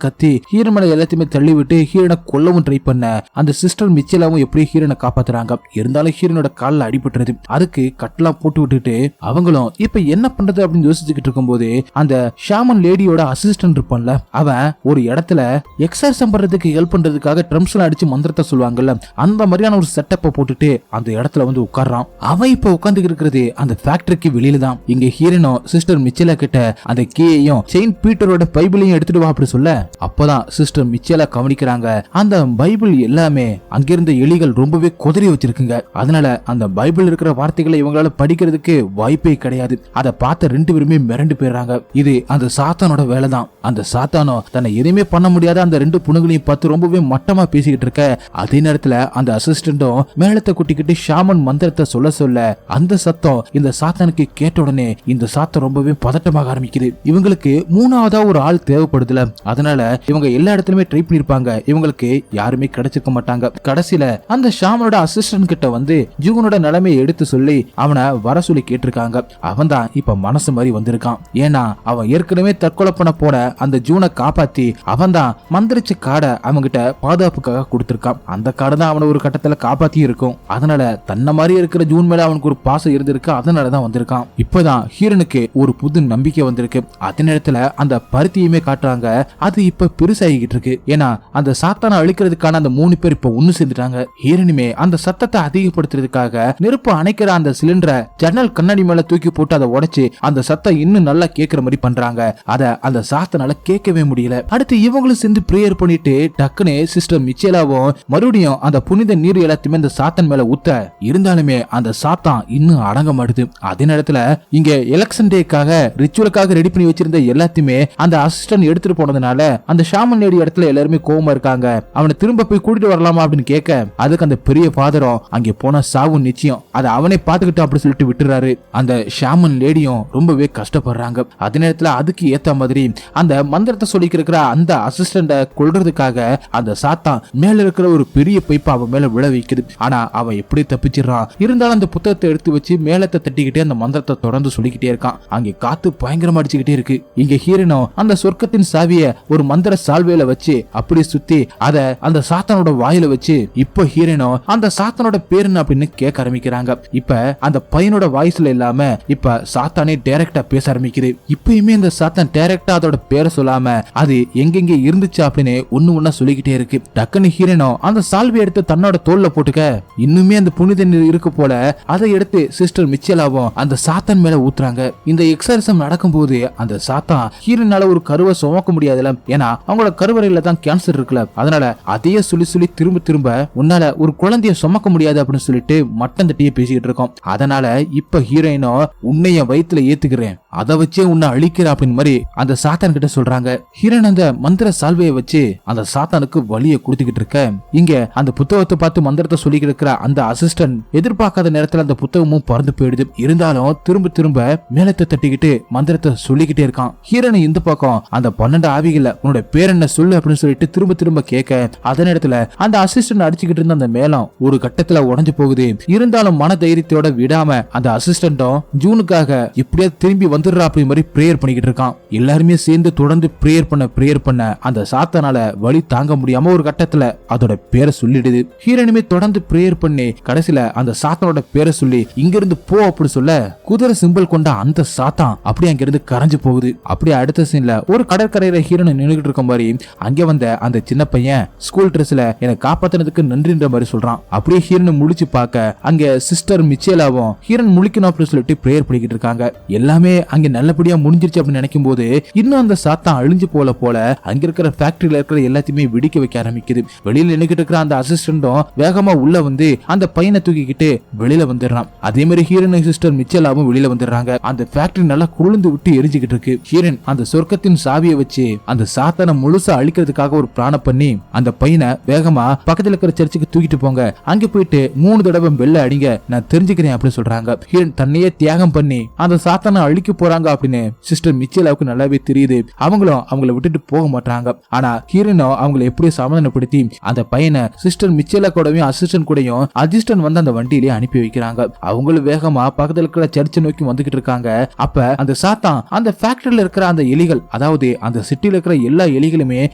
கத்தி ஹீரோன் மேல எல்லாத்தையுமே தள்ளி விட்டு ஹீரோனை கொல்லவும் ட்ரை பண்ண அந்த சிஸ்டர் மிச்சலாவும் எப்படி ஹீரோனை காப்பாத்துறாங்க. இருந்தாலும் ஹீரோனோட காலில் அடிபட்டுறது. அதுக்கு கட்டெல்லாம் போட்டு விட்டுட்டு அவங்களும் இப்ப என்ன பண்றது அப்படின்னு யோசிச்சுக்கிட்டு இருக்கும் போது அந்த ஷாமன் லேடியோட அசிஸ்டன்ட் இருப்பான்ல, அவன் ஒரு இடத்துல எக்ஸர்சைஸ் பண்றதுக்கு ஹெல்ப் பண்றதுக்காக ட்ரம்ஸ்ல அடிச்சு மந்திரத்தை சொல்லுவாங்கல்ல, அந்த மாதிரியான ஒரு செட்டப்பை போட்டுட்டு அந்த இடத்துல வந்து உட்கார்றான். அவன் இப்ப உட்கார்ந்து இருக்கிறது அந்த ஃபேக்டரிக்கு வெளியில தான். இங்க ஹீரோனோ சிஸ்டர் மிச்சலா கிட்ட அந்த கீயையும் செயின்ட் பீட்டரோட பைபிளையும் எடுத்துட்டு வா அப்படி சொல்ல, அப்பதான் சிஸ்டர் மிச்சலா கவனிக்கிறாங்க அந்த பைபிள் எல்லாமே அங்கிருந்த எலிகள் ரொம்பவே குதறி வச்சிருக்குங்க. அதனால அந்த பைபிள் இருக்கிற வார்த்தைகளை இவங்களால படிக்கிறதுக்கு வாய்ப்பே கிடையாது. அதை பார்த்த 2 பேருமே மிரண்டு போயிடுறாங்க. இது அந்த சாத்தானோட வேலை தான். அந்த சாத்தானோ தன்னை எதுவுமே பண்ண முடியாத அந்த 2 புணுகளையும் பார்த்து ரொம்பவே மட்டமா பேசிக்கிட்டு இருக்க, அதே நேரத்துல அந்த அசிஸ்டன்டும் மேளத்தை குட்டிக்கிட்டு ஷாமன் மந்திரத்தை சொல்ல அந்த சத்தம் இந்த சாத்தானுக்கு கேட்ட உடனே இந்த சாத்தம் ரொம்பவே பதட்டமாக ஆரம்பிக்குது. இவங்களுக்கு 3ஆவதா ஒரு ஆள் தேவைப்படுதுல, அதனால இவங்க எல்லா இடத்துலயுமே ட்ரை பண்ணிருப்பாங்க. இவங்களுக்கு யாருமே கிடைச்சிருக்க மாட்டாங்க. கடைசியில அந்த ஷாமனோட அசிஸ்டன்ட் கிட்ட வந்து ஜூனோட நிலைமையை எடுத்து சொல்லி அவனை வர சொல்லி கேட்டிருக்காங்க. அவன் தான் இப்ப மனசு மாதிரி வந்திருக்கான். ஏன்னா அவன் ஏற்கனவே தற்கொலை பண்ண போட அந்த ஜூனை காப்பாத்தி அவன் தான் மந்திரிச்ச காடை அவங்கிட்ட பாதுகாப்புக்காக கொடுத்திருக்கான். அந்த காடை தான் அவனை ஒரு கட்டத்துல காப்பாத்தி இருக்கும். அதனால தன்ன மாதிரி இருக்கிற ஜூன் மேல அவனுக்கு ஒரு பாசம் இருந்திருக்கு. அதனாலதான் வந்திருக்கான். இப்பதான் ஹீரோனுக்கு ஒரு புது நம்பிக்கை வந்திருக்கு. அதே நேரத்துல அந்த பருத்தியுமே காட்டுறாங்க. அது இப்ப பெருசாகிட்டு இருக்கு. ஏன்னா அந்த சாத்தானை அழிக்கிறதுக்கான அந்த 3 பேர் இப்ப ஒண்ணு சேர்ந்துட்டாங்க. ஹீரோனுமே அந்த சத்தத்தை அதிகப்படுத்துறதுக்காக நெருப்பு அணைக்கிற அந்த சிலிண்டரை ஜன்னல் கண்ணாடி மேல தூக்கி போட்டு அதை உடைச்சு அந்த சத்தம் இன்னும் நல்லா கேட்கிற மாதிரி பண்றாங்க. அத அந்த சாத்தானால கேட்கவே முடியல. அடுத்து இவங்களும் சேர்ந்து பிரேயர் பண்ணிட்டு டக்குனே சிஸ்டர் மிச்சேலாவும் மறுபடியும் அந்த புனித நீர் எல்லாத்தையுமே அந்த சாத்தன் மேல ஊத்த, இருந்தாலுமே அந்த சாத்தான் இன்னும் அடங்க மாட்டுது. அதே நேரத்துல இங்க எலெக்ஷன் டேக்காக ரிச்சுவலுக்காக ரெடி பண்ணி வச்சிருந்த எல்லாத்தையுமே அந்த அசிஸ்டன்ட் எடுத்துட்டு போனதுனால அந்த ஷாமன் லேடி இடத்துல எல்லாருமே கோவமா இருக்காங்க. அவனை திரும்ப போய் கூட்டிட்டு வரலாமா அப்படின்னு கேட்க, அதுக்கு அந்த பெரிய ஃபாதரும் அங்கே போன சாவு நிச்சயம், அதை அவனே பாத்துக்கிட்டு அப்படி சொல்லிட்டு விட்டுறாரு. அந்த ஷாமன் லேடியும் ரொம்பவே கஷ்டப்படுறாங்க. அதே நேரத்துல அதுக்கு ஏத்த மாதிரி அந்த மந்திரத்தை சொல்லிக்கிற அந்த அசிஸ்டன்ட கொல்றதுக்காக அந்த சாத்தான் மேல இருக்கிற ஒரு பெரிய பைப்பை அவன் மேல விழ வைக்குது. ஆனா அவன் எப்படி தப்பிச்சிடறான். இருந்தாலும் அந்த புத்தகத்தை எடுத்து வச்சு மேலத்தை தட்டிக்கிட்டே அந்த மந்திரத்தை தொடர்ந்து சொல்லிக்கிட்டே இருக்கான். அங்கே காத்து பயங்கரமா அடிச்சுக்கிட்டே இருக்கு. இங்க ஹீரோனோ அந்த சொர்க்கத்தின் சாவிய ஒரு மந்திர சால்வையில வச்சு அப்படி சுத்தி அத அந்த சாத்தானோட வாயில வச்சு இப்ப ஹீரோனோ அந்த சாத்தானோட பேரு அப்படின்னு கேட்க ஆரம்பிக்கிறாங்க. இப்ப அந்த பையனோட வாய்ஸ்ல இல்லாம இப்ப சாத்தானே டைரக்டா பேச ஆரம்பிக்குது. இப்பயுமே இந்த சாத்தான் டைரக்டா அதோட பேரை சொல்லாம அது எங்கெங்க இருந்துச்சு அப்படின்னு ஒண்ணு சொல்லிக்கிட்டே இருக்கு. டக்குனு ஹீரோனோ அந்த சால்வை எடுத்து தன்னோட தோல்ல போட்டுக்க, இன்னுமே அந்த புனித நீர் இருக்கு போல அதை எடுத்து சிஸ்டர் மிச்சலாவும் அந்த சாத்தான் மேல ஊத்துறாங்க. இந்த எக்ஸர்சம் நடக்கும்போது அந்த சாத்தான் ஹீரோனால ஒரு கருவை சுமக்க முடியாதுல, ஏன்னா அவங்களோட கருவறையில தான் கேன்சர் இருக்குல்ல, அதனால அதையே சொல்லி திரும்ப உன்னால ஒரு குழந்தைய சுமக்க முடியாது அப்படின்னு சொல்லிட்டு மட்டம் தட்டியே பேசிக்கிட்டு இருக்கோம். அதனால இப்ப ஹீரோயினோ உன்னைய வயிற்றுல ஏத்துக்கிறேன் அதை வச்சே உன்னை அழிக்கிற அப்படின்னு மாதிரி அந்த சாத்தான் கிட்ட சொல்றாங்க. ஹீரன் அந்த மந்திர சால்வையை வச்சு அந்த சாத்தானுக்கு வலியை கொடுத்துக்கிட்டு இருக்க, இங்க அந்த புத்தகத்தை பார்த்து மந்திரத்தை சொல்லிக்கிட்டு இருக்கிற அந்த அசிஸ்டன்ட் எதிர்பார்க்காத நேரத்துல அந்த புத்தகமும் பறந்து போயிடுது. இருந்தாலும் திரும்ப திரும்ப மேலத்தை தட்டிக்கிட்டு மந்திரத்தை சொல்லிக்கிட்டே இருக்கான். ஹீரன் இந்த பக்கம் அந்த 12 ஆவிகள உன்னோட பேர் என்ன சொல்லு அப்படின்னு சொல்லிட்டு திரும்ப திரும்ப கேட்க, அதே நேரத்துல அந்த அசிஸ்டன்ட் அடிச்சுக்கிட்டு இருந்த அந்த மேளம் ஒரு கட்டத்துல உடைஞ்சு போகுது. இருந்தாலும் மன தைரியத்தோட விடாம அந்த அசிஸ்டன்டும் ஜூனுக்காக எப்படியா திரும்பி வந்துடுறா அப்படி மாதிரி பிரேயர் பண்ணிக்கிட்டு இருக்கான். எல்லாருமே சேர்ந்து தொடர்ந்து பிரேயர் பண்ண அந்த சாத்தானால வலி தாங்க முடியாம ஒரு கட்டத்துல அதோட பேரை சொல்லிடுது. ஹீரனுமே தொடர்ந்து பிரேயர் பண்ணி கடைசியில அந்த சாத்தானோட பேரை சொல்லி இங்கிருந்து போ அப்படி சொல்ல, குதிரை சிம்பிள் கொண்ட அந்த சாத்தான் அப்படி அங்கிருந்து கரைஞ்சு போகுது. அப்படியே அடுத்த சீன்ல ஒரு கடற்கரையில ஹீரன் நின்னுகிட்டு இருக்க மாதிரி அங்க வந்த அந்த சின்ன பையன் ஸ்கூல் ட்ரெஸ்ல என்னை காப்பாத்தினதுக்கு நன்றின்ற மாதிரி சொல்றான். அப்படியே ஹீரன் முழிச்சு பார்க்க அங்க சிஸ்டர் மிச்சேலாவும் ஹீரன் முழிக்கணும் அப்படின்னு சொல்லிட்டு பிரேயர் பண்ணிக்கிட்டு இருக்காங்க. எல்லாமே அங்க நல்லபடியா முடிஞ்சிருச்சு அப்படின்னு நினைக்கும் போது இன்னும் அந்த சாத்தான் அழிஞ்சு போல அங்க இருக்கிற ஃபேக்டரியில இருக்கிற எல்லாத்தையுமே வெடிக்க வைக்க ஆரம்பிக்குது. வெளியில நின்னுகிட்டு இருக்கிற அந்த அசிஸ்டன்டும் வேகமா உள்ள வந்து அந்த பையனை தூக்கிக்கிட்டு வெளியில வந்துடுறான். அதே மாதிரி ஹீரன் சிஸ்டர் மிச்சேலாவும் வெளியில வந்துடுறாங்க. அந்த ஃபேக்டரி நல்லா குளிர்ந்து விட்டு எரிஞ்சுக்கிட்டு இருக்கு. ஹீரன் அந்த சொர்க்கத்தின் சாவியை வச்சு அந்த சாத்தானை முழுசா அழிக்கிறதுக்காக ஒரு பிளான் பண்ணி அந்த பையனை வேகமா பக்கத்துல இருக்கிற சர்ச்சுக்கு தூக்கிட்டு போங்க, அங்க போயிட்டு 3 தடவை பெல்ல அடிங்க, நான் தெரிஞ்சுக்கிறேன் அப்படின்னு சொல்றாங்க. ஹீரன் தன்னையே தியாகம் பண்ணி அந்த சாத்தானை அழிக்க போறாங்க அப்படின்னு சிஸ்டர் மிச்சேலாவுக்கு நல்லாவே தெரியுது. அவங்களும் அவங்கள விட்டுட்டு போக மாட்டாங்க. ஆனா ஹீரனோ அவங்களை எப்படியும் சமாதானப்படுத்தி அந்த பையனை சிஸ்டர் மிச்சேலா கூடயும் அசிஸ்டன்ட் கூடயும் அசிஸ்டன்ட் வந்து அந்த வண்டியிலேயே அனுப்பி வைக்கிறாங்க. அவங்களும் வேகமா பக்கத்துல இருக்கிற சர்ச்சை நோக்கி வந்துகிட்டு இருக்காங்க. அப்ப அந்த சாத்தான் அந்த ஃபேக்டரியில இருக்கிற அந்த எலிகள், அதாவது அந்த சிட்டில இருக்கிற எல்லா எலிகளுமே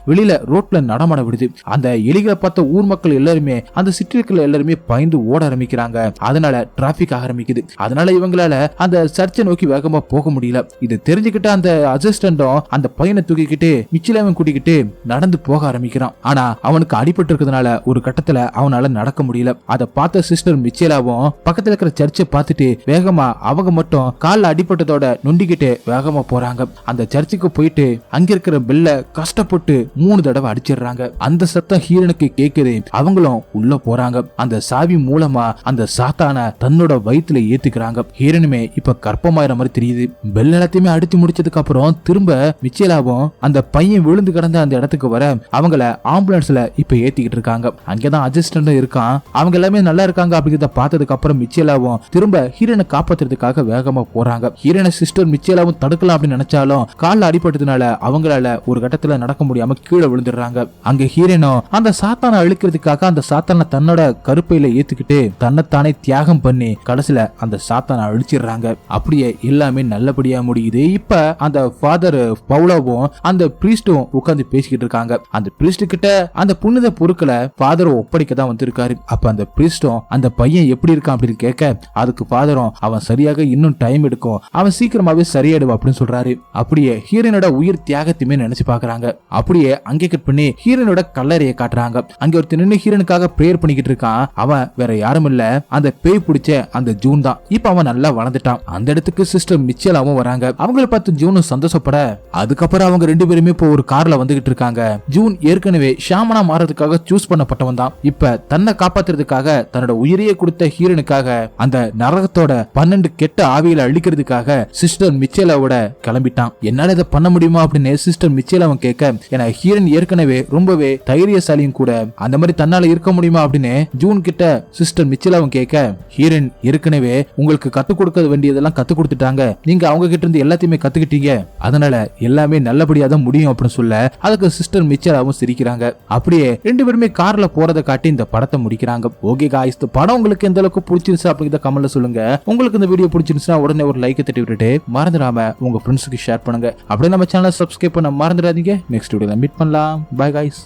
வெளியில ரோட்ல நடமாட விடுது. அந்த எலிகளை பார்த்த ஊர் மக்கள் எல்லாருமே அந்த சிட்டில இருக்கிற எல்லாருமே பயந்து ஓட ஆரம்பிக்கிறாங்க. அதனால டிராபிக் ஆரம்பிக்குது. அதனால இவங்களால அந்த சர்ச்சை நோக்கி வேகமா போக முடியல. இது தெரிஞ்சுக்கிட்ட அந்த அசிஸ்டன்டும் அந்த பையனை தூக்கிக்கிட்டு மிச்சிலாவும் கூட்டிக்கிட்டு நடந்து போக ஆரம்பிக்கிறான். ஆனா அவனுக்கு அடிபட்டு இருக்கிறதுனால ஒரு கட்டத்துல அவனால நடக்க முடியல. அதை பார்த்த சிஸ்டர் மிச்சேலாவும் பக்கத்துல இருக்கிற சர்ச்சை பார்த்துட்டு வேகமா அவங்க மட்டும் கால்ல அடிபட்டதோட நொண்டிக்கிட்டு வேகமா போறாங்க. அந்த சர்ச்சுக்கு போயிட்டு அங்க இருக்கிற பெல்ல கஷ்டப்பட்டு 3 தடவை அடிச்சிடுறாங்க. அந்த சத்தம் ஹீரனுக்கு கேக்குது. அவங்களும் உள்ள போறாங்க. அந்த சாவி மூலமா அந்த சாத்தான தன்னோட வயித்துல ஏத்துக்கிறாங்க. ஹீரனுமே இப்ப கற்பமாயிர மாதிரி தெரியுது. பெல் எல்லாத்தையுமே அடிச்சு முடிச்சதுக்கு அப்புறம் திரும்ப மிச்சேலாவும் அந்த பையன் விழுந்து கிடந்த அந்த இடத்துக்கு வர அவங்கள ஆம்புலன்ஸ்ல இப்ப ஏத்திக்கிட்டு இருக்காங்க. அங்கதான் அசிஸ்டன்ட் இருக்கான். அவங்க எல்லாமே நல்லா இருக்காங்க அப்படிங்கிறத பார்த்ததுக்கு அப்புறம் மிச்சேலாவும் திரும்ப ஹீரனை காப்பாத்துறதுக்காக வேகமா போறாங்க. ஹீரனை சிஸ்டர் மிச்சேலாவும் தடுக்கலாம் அப்படின்னு நினைச்சாலும் கால்ல அடிபட்டதுனால அவங்களால ஒரு கட்டத்துல நடக்க முடியாம கீழே விழுந்துடுறாங்க. அங்க ஹீரனோ அந்த சாத்தானை அழிக்கிறதுக்காக அந்த சாத்தானை தன்னோட கருப்பையில ஏத்துக்கிட்டு தன்னைத்தானே தியாகம் பண்ணி கடைசியில அந்த சாத்தானை அழிச்சிடுறாங்க. அப்படியே எல்லாமே நல்லபடியா முடியுது. இப்ப அந்த ஃபாதர் பவுலாவும் அந்த பிரீஸ்டும் உட்கார்ந்து பேசிக்கிட்டு இருக்காங்க. அந்த பிரீஸ்ட் கிட்ட அந்த புனித பொருட்களை ஃபாதர் ஒப்படைக்க தான் வந்திருக்காரு. அப்ப அந்த பிரீஸ்டும் அந்த பையன் எப்படி இருக்கான் அப்படின்னு கேட்க, அதுக்கு ஃபாதரும் அவன் சரியாக இன்னும் டைம் எடுக்கும், அவன் சீக்கிரமாவே சரியாயிடுவா அப்படின்னு சொல்றாரு. அப்படியே ஹீரனோட உயிர் தியாகத்தையுமே நினைச்சு பாக்குறாங்க. அப்படியே அங்கே கட் பண்ணி ஹீரனோட கல்லறையை காட்டுறாங்க. அங்க ஒருத்தர் நின்று ஹீரனுக்காக பிரேயர் பண்ணிக்கிட்டு இருக்கான். அவன் வேற யாரும் இல்ல, அந்த பேய் பிடிச்ச அந்த ஜூன் தான். இப்ப அவன் நல்லா வளர்ந்துட்டான். அந்த இடத்துக்கு சிஸ்டர் மிச்சேலாவும் வராங்க. அவங்கள பார்த்து ஜூனும் சந்தோஷப்பட, அதுக்கப்புறம் அவங்க 2 பேருமே இப்போ ஒரு கார்ல வந்துகிட்டு இருக்காங்க. ஜூன் ஏற்கனவே ஷாமனா மாறதுக்காக சூஸ் பண்ணப்பட்டவன் தான். இப்ப தன்னை காப்பாத்துறதுக்காக தன்னோட உயிரையே கொடுத்த ஹீரனுக்காக அந்த நரகத்தோட 12 கெட்ட ஆவிகளை அழிக்கிறதுக்காக சிஸ்டர் மிச்சேலாவோட கிளம்பிட்டான். என்னால இதை பண்ண முடியுமா அப்படின்னு சிஸ்டர் மிச்சேலாவும் கேட்க, ஏன்னா ஹீரன் ஏற்கனவே ரொம்பவே தைரியசாலியும் கூட, அந்த மாதிரி தன்னால இருக்க முடியுமா அப்படின்னு ஜூன் கிட்ட சிஸ்டர் மிச்சேலாவும் கேட்க, ஹீரன் ஏற்கனவே உங்களுக்கு கத்துக் கொடுக்க வேண்டியதெல்லாம் கத்துக் கொடுத்துட்டாங்க, நீங்க அவங்க கிட்ட இருந்து எல்லாத்தையுமே கத்துக்கிட்டீங்க, அதனால எல்லாமே நல்லபடியா தான் முடியும் அப்படின்னு சொல்ல, அதுக்கு சிஸ்டர் மிச்சேலாவும் சிரிக்கிறாங்க. அப்படியே 2 பேருமே கார்ல போறதை காட்டி இந்த படத்தை முடிக்கிறாங்க. ஓகே காய்ஸ், இந்த படம் உங்களுக்கு எந்த அளவுக்கு பிடிச்சிருச்சு அப்படிங்கறத கமெண்ட்ல சொல்லுங்க. உங்களுக்கு இந்த வீடியோ பிடிச்சிருந்துச்சுன்னா உடனே ஒரு லைக் தட்டி விட்டுட்டு மறந்துடாம உங்க ஃப்ரெண்ட்ஸுக்கு ஷேர் பண்ணுங்க. அப்படியே நம்ம சேனலை சப்ஸ்கிரைப் பண்ண மறந்துடாதீங்க. நெக்ஸ்ட் வீடியோல மீட் பண்ணலாம். By guys.